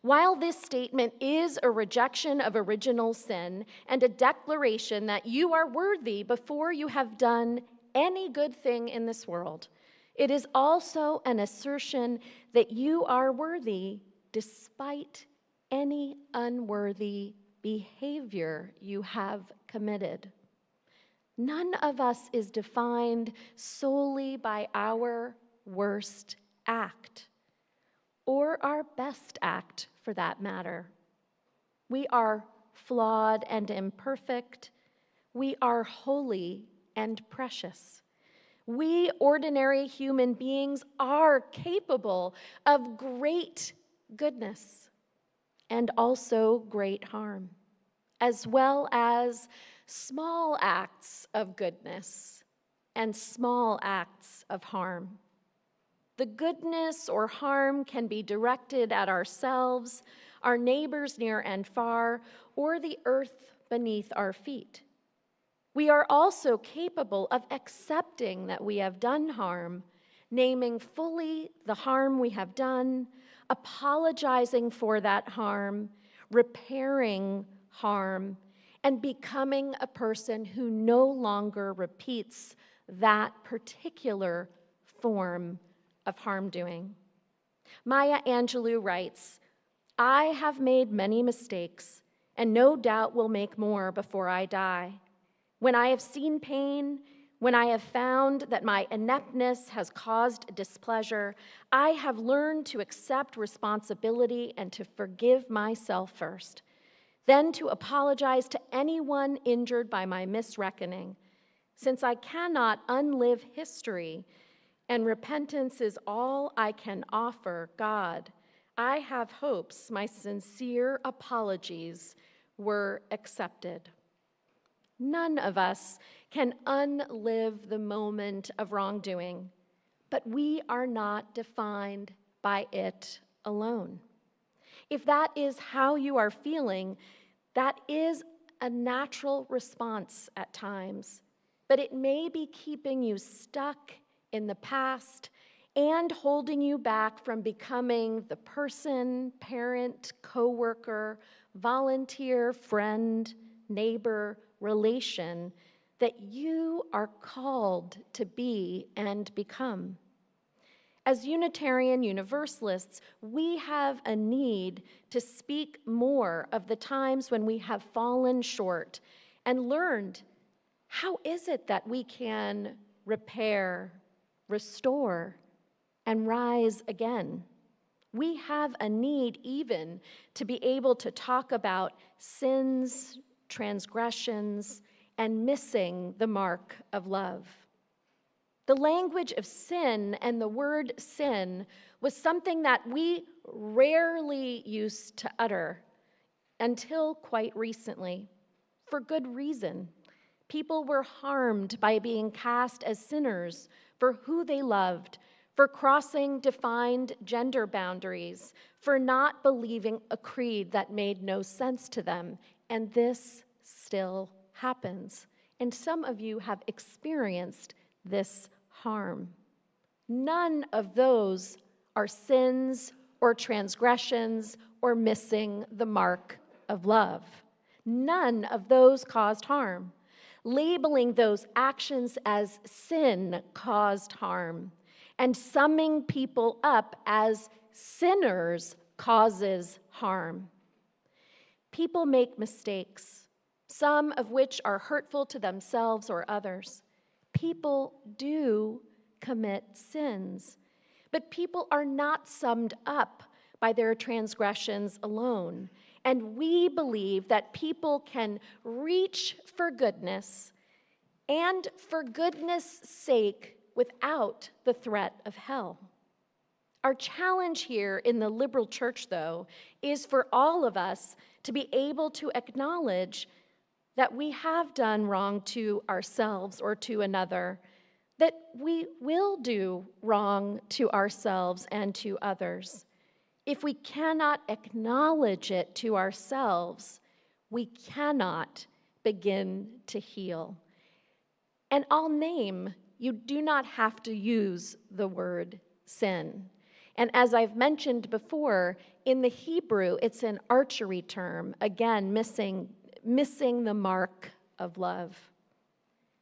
While this statement is a rejection of original sin and a declaration that you are worthy before you have done any good thing in this world, it is also an assertion that you are worthy despite any unworthy behavior you have committed. None of us is defined solely by our worst act, or our best act for that matter. We are flawed and imperfect. We are holy and precious. We ordinary human beings are capable of great goodness and also great harm, as well as small acts of goodness and small acts of harm. The goodness or harm can be directed at ourselves, our neighbors near and far, or the earth beneath our feet. We are also capable of accepting that we have done harm, naming fully the harm we have done, apologizing for that harm, repairing harm, and becoming a person who no longer repeats that particular form of harm doing. Maya Angelou writes, "I have made many mistakes, and no doubt will make more before I die. When I have seen pain, when I have found that my ineptness has caused displeasure, I have learned to accept responsibility and to forgive myself first, then to apologize to anyone injured by my misreckoning. Since I cannot unlive history, and repentance is all I can offer God, I have hopes my sincere apologies were accepted." None of us can unlive the moment of wrongdoing, but we are not defined by it alone. If that is how you are feeling, that is a natural response at times, but it may be keeping you stuck in the past and holding you back from becoming the person, parent, coworker, volunteer, friend, neighbor, relation that you are called to be and become. As Unitarian Universalists, we have a need to speak more of the times when we have fallen short and learned how is it that we can repair, restore, and rise again. We have a need even to be able to talk about sins, transgressions, and missing the mark of love. The language of sin and the word sin was something that we rarely used to utter until quite recently, for good reason. People were harmed by being cast as sinners for who they loved, for crossing defined gender boundaries, for not believing a creed that made no sense to them. And this still happens. And some of you have experienced this harm. None of those are sins or transgressions or missing the mark of love. None of those caused harm. Labeling those actions as sin caused harm, and summing people up as sinners causes harm. People make mistakes, some of which are hurtful to themselves or others. People do commit sins, but people are not summed up by their transgressions alone. And we believe that people can reach for goodness and for goodness' sake without the threat of hell. Our challenge here in the liberal church, though, is for all of us to be able to acknowledge that we have done wrong to ourselves or to another, that we will do wrong to ourselves and to others. If we cannot acknowledge it to ourselves, we cannot begin to heal. And I'll name, you do not have to use the word sin. And as I've mentioned before, in the Hebrew, it's an archery term, again, missing the mark of love.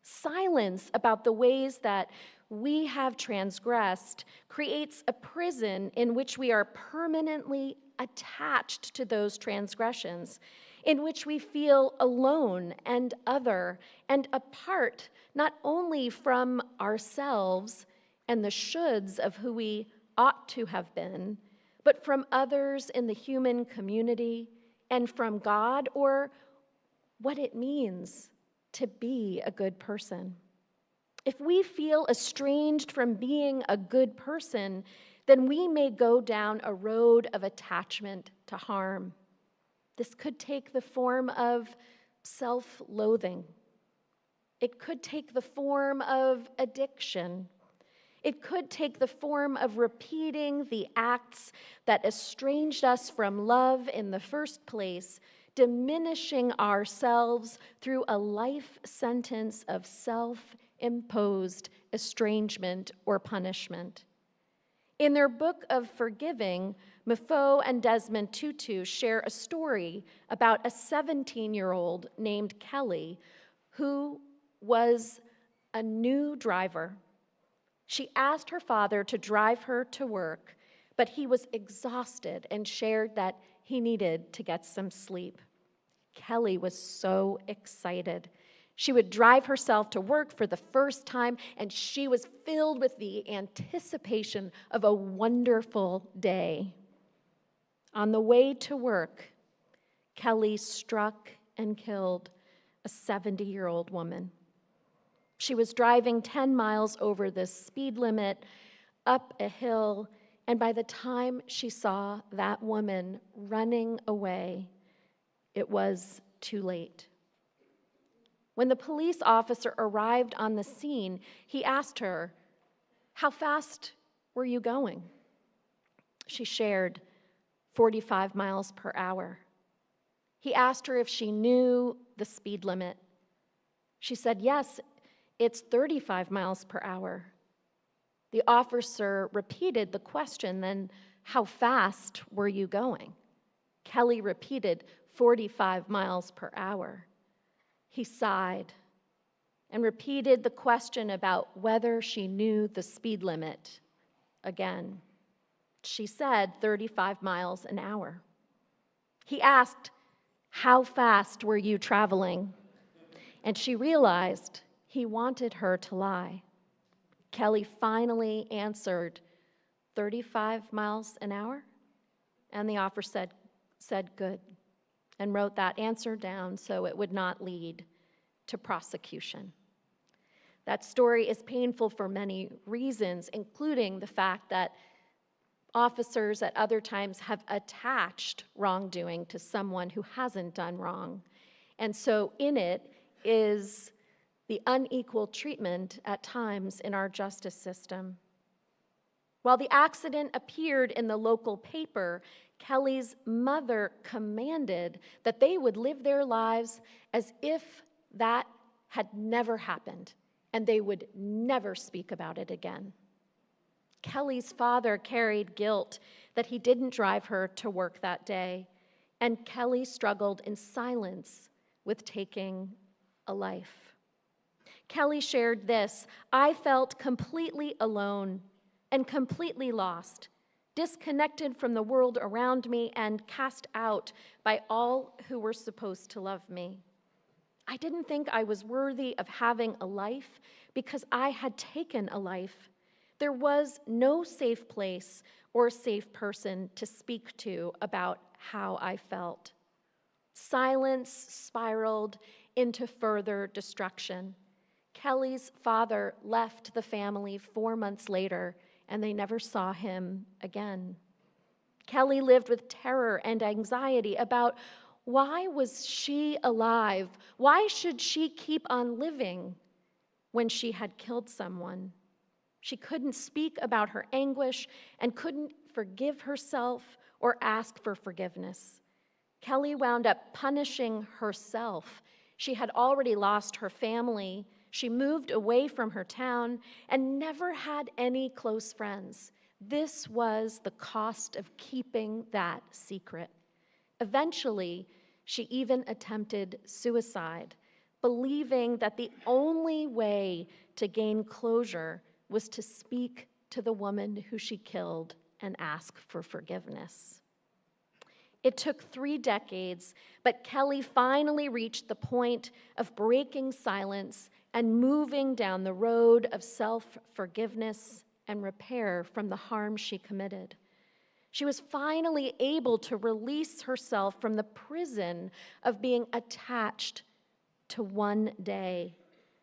Silence about the ways that we have transgressed creates a prison in which we are permanently attached to those transgressions, in which we feel alone and other and apart, not only from ourselves and the shoulds of who we ought to have been, but from others in the human community and from God, or what it means to be a good person. If we feel estranged from being a good person, then we may go down a road of attachment to harm. This could take the form of self-loathing. It could take the form of addiction. It could take the form of repeating the acts that estranged us from love in the first place, diminishing ourselves through a life sentence of self-imposed estrangement or punishment. In their book of Forgiving, Mifo and Desmond Tutu share a story about a 17-year-old named Kelly who was a new driver. She asked her father to drive her to work, but he was exhausted and shared that he needed to get some sleep. Kelly was so excited. She would drive herself to work for the first time, and she was filled with the anticipation of a wonderful day. On the way to work, Kelly struck and killed a 70-year-old woman. She was driving 10 miles over the speed limit up a hill, and by the time she saw that woman running away, it was too late. When the police officer arrived on the scene, he asked her, "How fast were you going?" She shared 45 miles per hour. He asked her if she knew the speed limit. She said, "Yes, it's 35 miles per hour." The officer repeated the question, "Then how fast were you going?" Kelly repeated 45 miles per hour. He sighed and repeated the question about whether she knew the speed limit again. She said 35 miles an hour. He asked, "How fast were you traveling?" And she realized he wanted her to lie. Kelly finally answered 35 miles an hour, and the officer said good, and wrote that answer down so it would not lead to prosecution. That story is painful for many reasons, including the fact that officers at other times have attached wrongdoing to someone who hasn't done wrong. And so in it is the unequal treatment at times in our justice system. While the accident appeared in the local paper, Kelly's mother commanded that they would live their lives as if that had never happened, and they would never speak about it again. Kelly's father carried guilt that he didn't drive her to work that day, and Kelly struggled in silence with taking a life. Kelly shared this: "I felt completely alone and completely lost, disconnected from the world around me and cast out by all who were supposed to love me. I didn't think I was worthy of having a life because I had taken a life. There was no safe place or safe person to speak to about how I felt. Silence spiraled into further destruction. Kelly's father left the family 4 months later, and they never saw him again. Kelly lived with terror and anxiety about why was she alive? Why should she keep on living when she had killed someone? She couldn't speak about her anguish and couldn't forgive herself or ask for forgiveness. Kelly wound up punishing herself. She had already lost her family. She moved away from her town and never had any close friends. This was the cost of keeping that secret. Eventually, she even attempted suicide, believing that the only way to gain closure was to speak to the woman who she killed and ask for forgiveness. It took 3 decades, but Kelly finally reached the point of breaking silence and moving down the road of self-forgiveness and repair from the harm she committed. She was finally able to release herself from the prison of being attached to one day,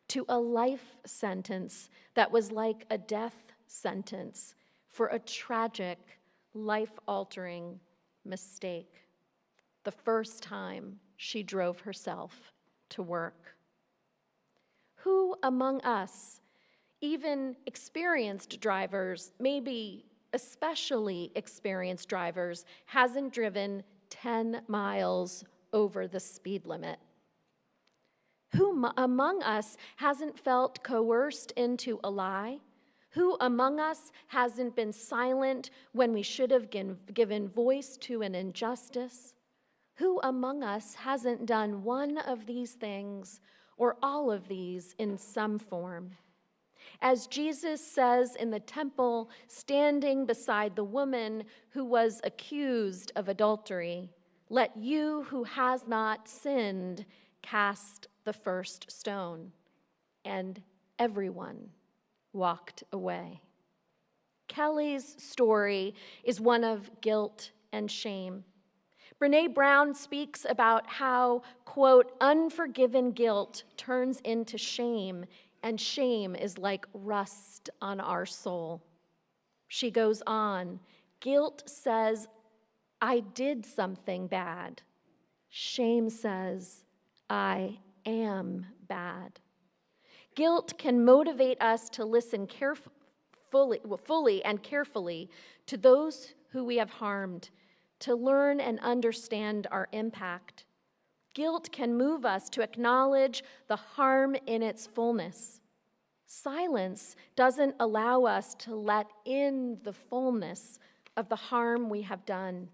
to a life sentence that was like a death sentence for a tragic, life-altering mistake. The first time she drove herself to work. Who among us Even experienced drivers, maybe especially experienced drivers, hasn't driven 10 miles over the speed limit. Who among us hasn't felt coerced into a lie? Who among us hasn't been silent when we should have given voice to an injustice? Who among us hasn't done one of these things or all of these in some form? As Jesus says in the temple, standing beside the woman who was accused of adultery, "Let you who has not sinned cast the first stone." And everyone walked away. Kelly's story is one of guilt and shame. Brené Brown speaks about how, quote, "unforgiven guilt turns into shame, and shame is like rust on our soul." She goes on, "Guilt says, I did something bad. Shame says, I am bad." Guilt can motivate us to listen fully and carefully to those who we have harmed, to learn and understand our impact. Guilt can move us to acknowledge the harm in its fullness. Silence doesn't allow us to let in the fullness of the harm we have done,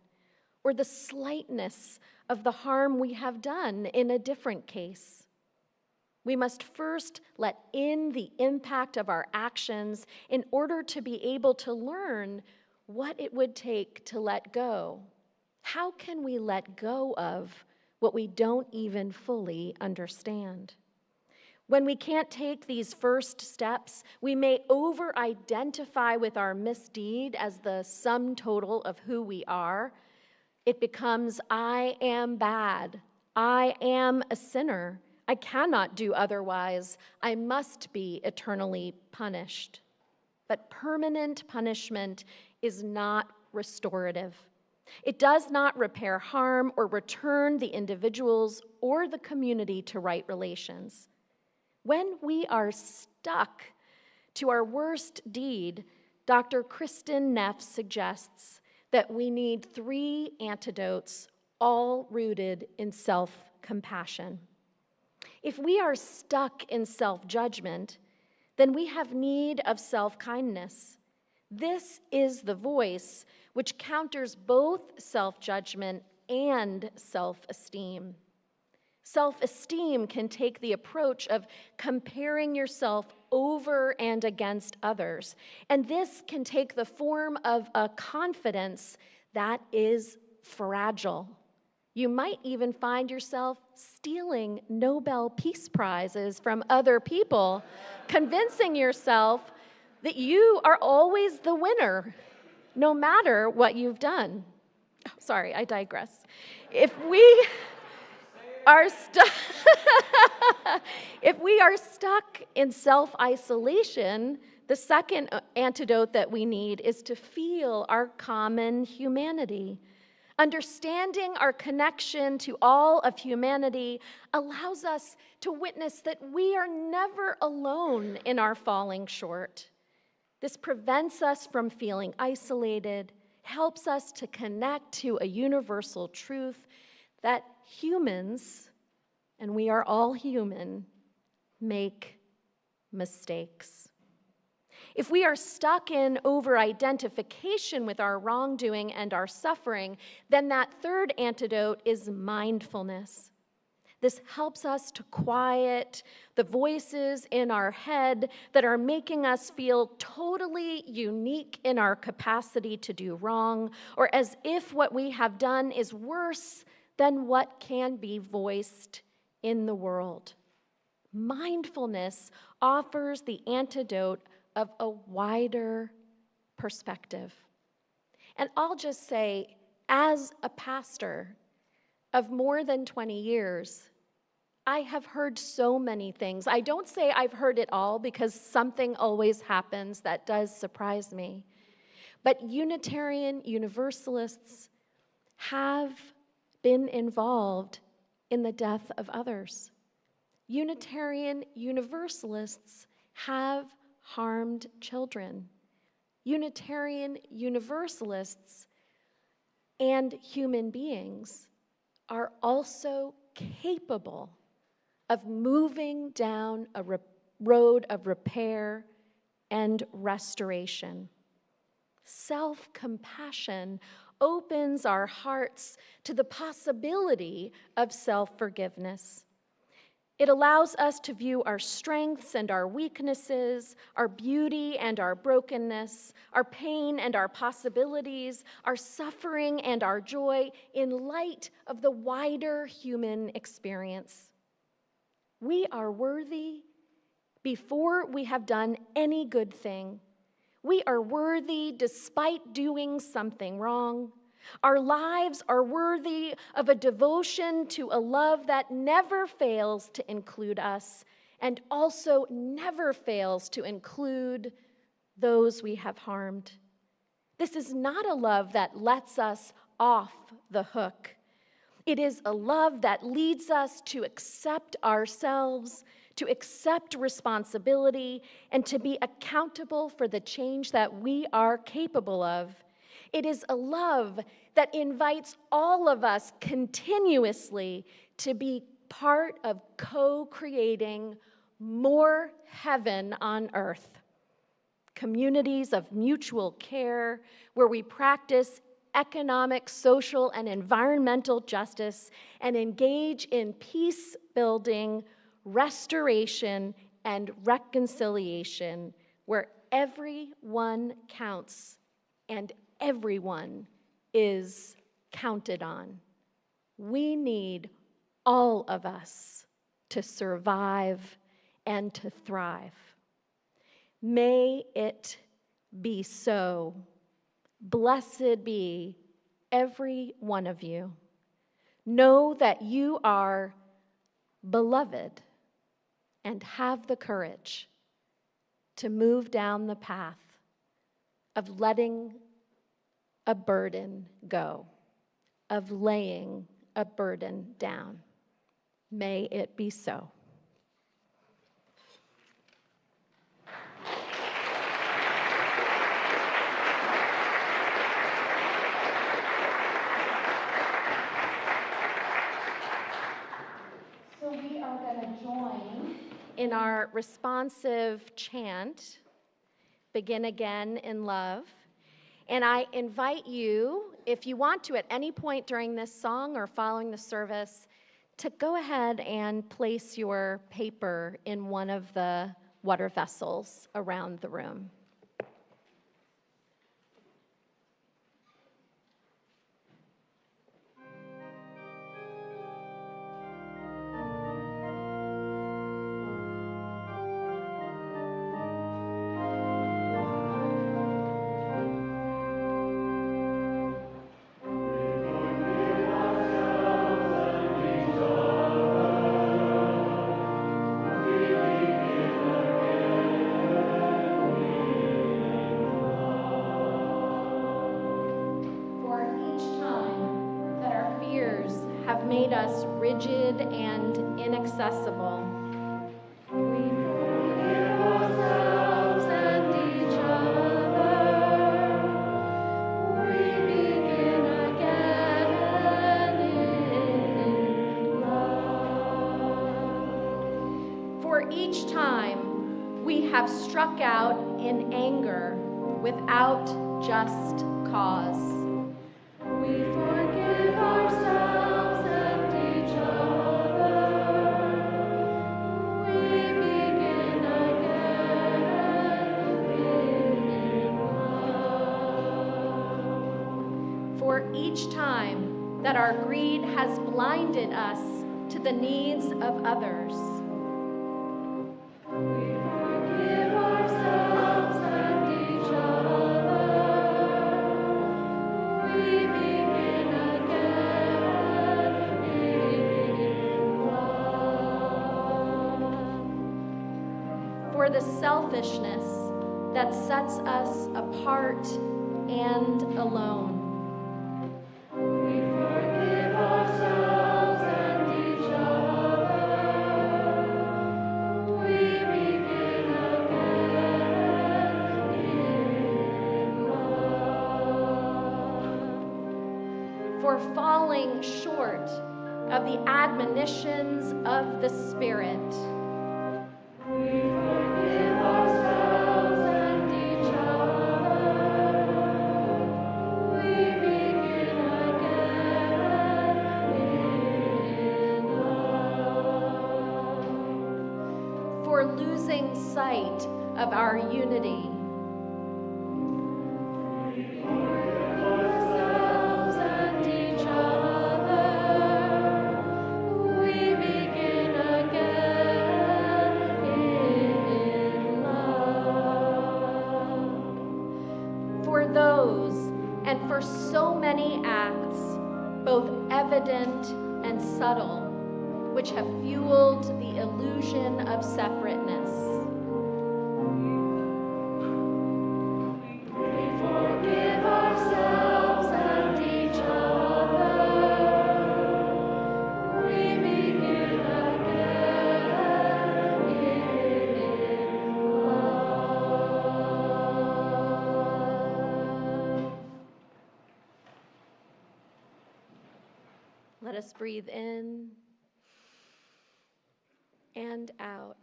or the slightness of the harm we have done in a different case. We must first let in the impact of our actions in order to be able to learn what it would take to let go. How can we let go of what we don't even fully understand? When we can't take these first steps, we may over-identify with our misdeed as the sum total of who we are. It becomes, I am bad. I am a sinner. I cannot do otherwise. I must be eternally punished. But permanent punishment is not restorative. It does not repair harm or return the individuals or the community to right relations. When we are stuck to our worst deed, Dr. Kristen Neff suggests that we need 3 antidotes, all rooted in self-compassion. If we are stuck in self-judgment, then we have need of self-kindness. This is the voice which counters both self-judgment and self-esteem. Self-esteem can take the approach of comparing yourself over and against others, and this can take the form of a confidence that is fragile. You might even find yourself stealing Nobel Peace Prizes from other people, convincing yourself that you are always the winner, no matter what you've done. Oh, sorry, I digress. If we are stuck in self-isolation, the second antidote that we need is to feel our common humanity. Understanding our connection to all of humanity allows us to witness that we are never alone in our falling short. This prevents us from feeling isolated, helps us to connect to a universal truth that humans, and we are all human, make mistakes. If we are stuck in over-identification with our wrongdoing and our suffering, then that third antidote is mindfulness. This helps us to quiet the voices in our head that are making us feel totally unique in our capacity to do wrong, or as if what we have done is worse than what can be voiced in the world. Mindfulness offers the antidote of a wider perspective. And I'll just say, as a pastor of more than 20 years, I have heard so many things. I don't say I've heard it all because something always happens that does surprise me. But Unitarian Universalists have been involved in the death of others. Unitarian Universalists have harmed children. Unitarian Universalists and human beings are also capable of moving down a road of repair and restoration. Self-compassion opens our hearts to the possibility of self-forgiveness. It allows us to view our strengths and our weaknesses, our beauty and our brokenness, our pain and our possibilities, our suffering and our joy in light of the wider human experience. We are worthy before we have done any good thing. We are worthy despite doing something wrong. Our lives are worthy of a devotion to a love that never fails to include us and also never fails to include those we have harmed. This is not a love that lets us off the hook. It is a love that leads us to accept ourselves, to accept responsibility, and to be accountable for the change that we are capable of. It is a love that invites all of us continuously to be part of co-creating more heaven on earth. Communities of mutual care where we practice economic, social, and environmental justice and engage in peace building, restoration, and reconciliation, where everyone counts and everyone is counted on. We need all of us to survive and to thrive. May it be so. Blessed be every one of you. Know that you are beloved and have the courage to move down the path of letting a burden go, of laying a burden down. May it be so. So we are going to join in our responsive chant, Begin Again in Love. And I invite you, if you want to at any point during this song or following the service, to go ahead and place your paper in one of the water vessels around the room. Made us rigid and inaccessible. We forgive ourselves and each other. We begin again in love. For each time we have struck out in anger without just cause. We forgive ourselves. Each time that our greed has blinded us to the needs of others. We forgive ourselves and each other. We begin again in love. For the selfishness that sets us apart and alone. We begin again. for falling short of the admonitions of the Spirit. We forgive ourselves and each other. We begin again in love. For losing sight of our unity. For so many acts, both evident and subtle, which have fueled the illusion of separateness. We forgive ourselves and each other. We begin again in love. Let us breathe in and out.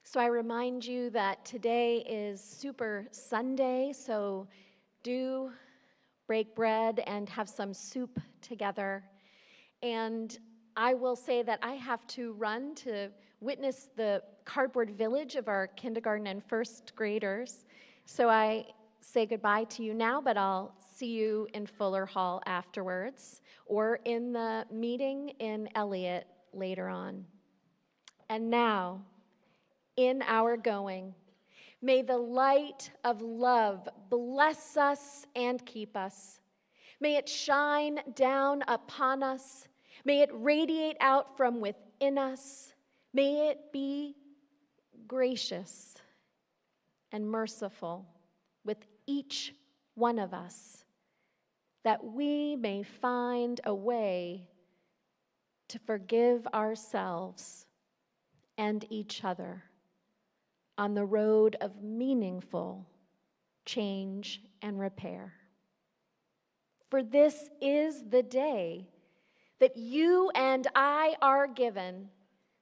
So I remind you that today is Super Sunday, so do break bread and have some soup together. And I will say that I have to run to witness the cardboard village of our kindergarten and first graders. So I say goodbye to you now, but I'll see you in Fuller Hall afterwards or in the meeting in Elliott later on. And now, in our going, may the light of love bless us and keep us. May it shine down upon us. May it radiate out from within us. May it be gracious and merciful with each one of us, that we may find a way to forgive ourselves and each other on the road of meaningful change and repair. For this is the day that you and I are given,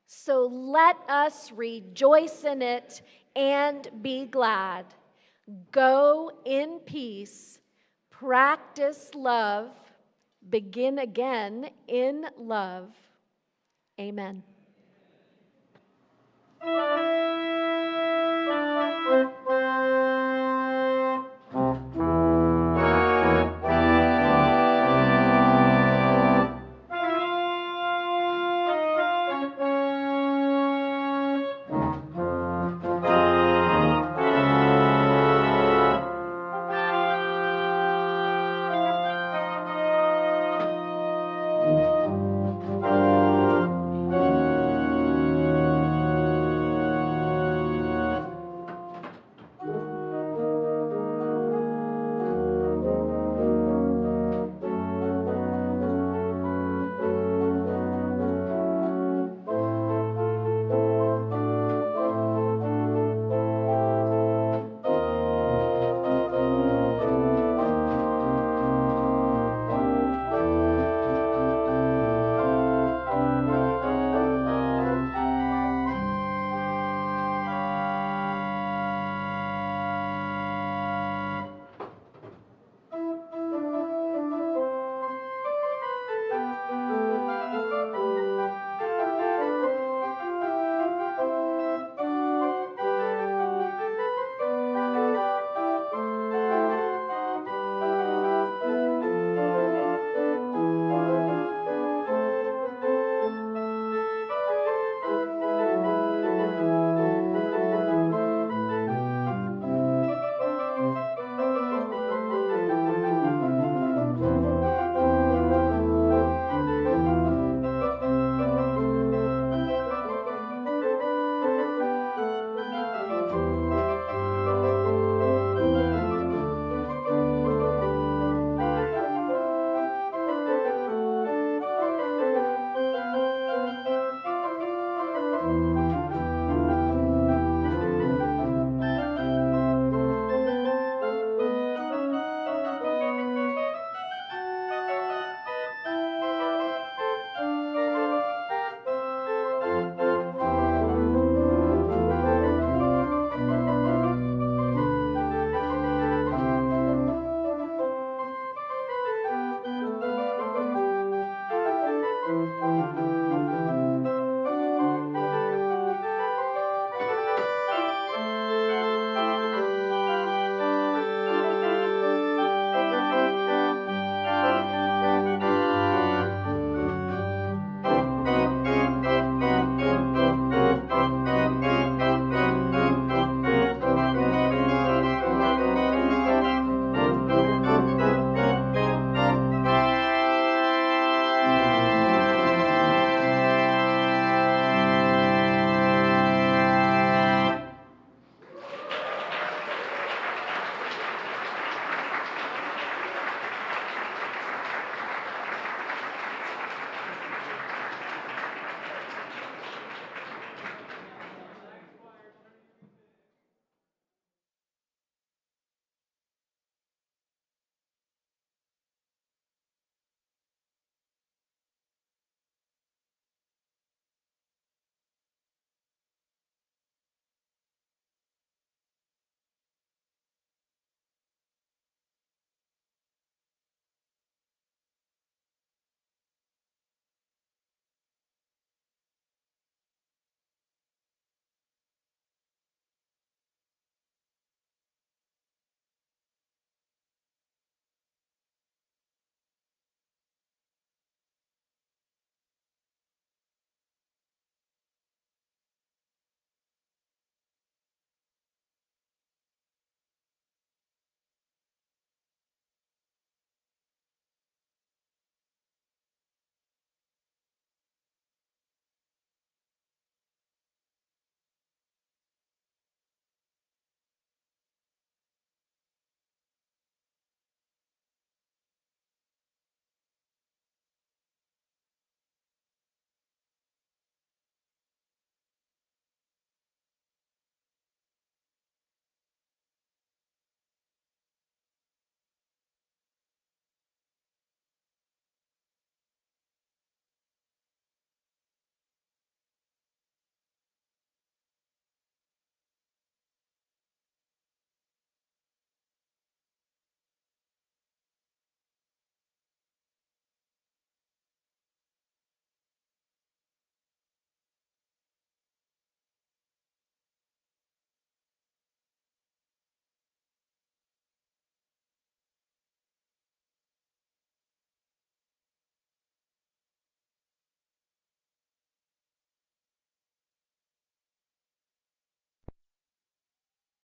so let us rejoice in it and be glad. Go in peace, practice love, begin again in love. Amen.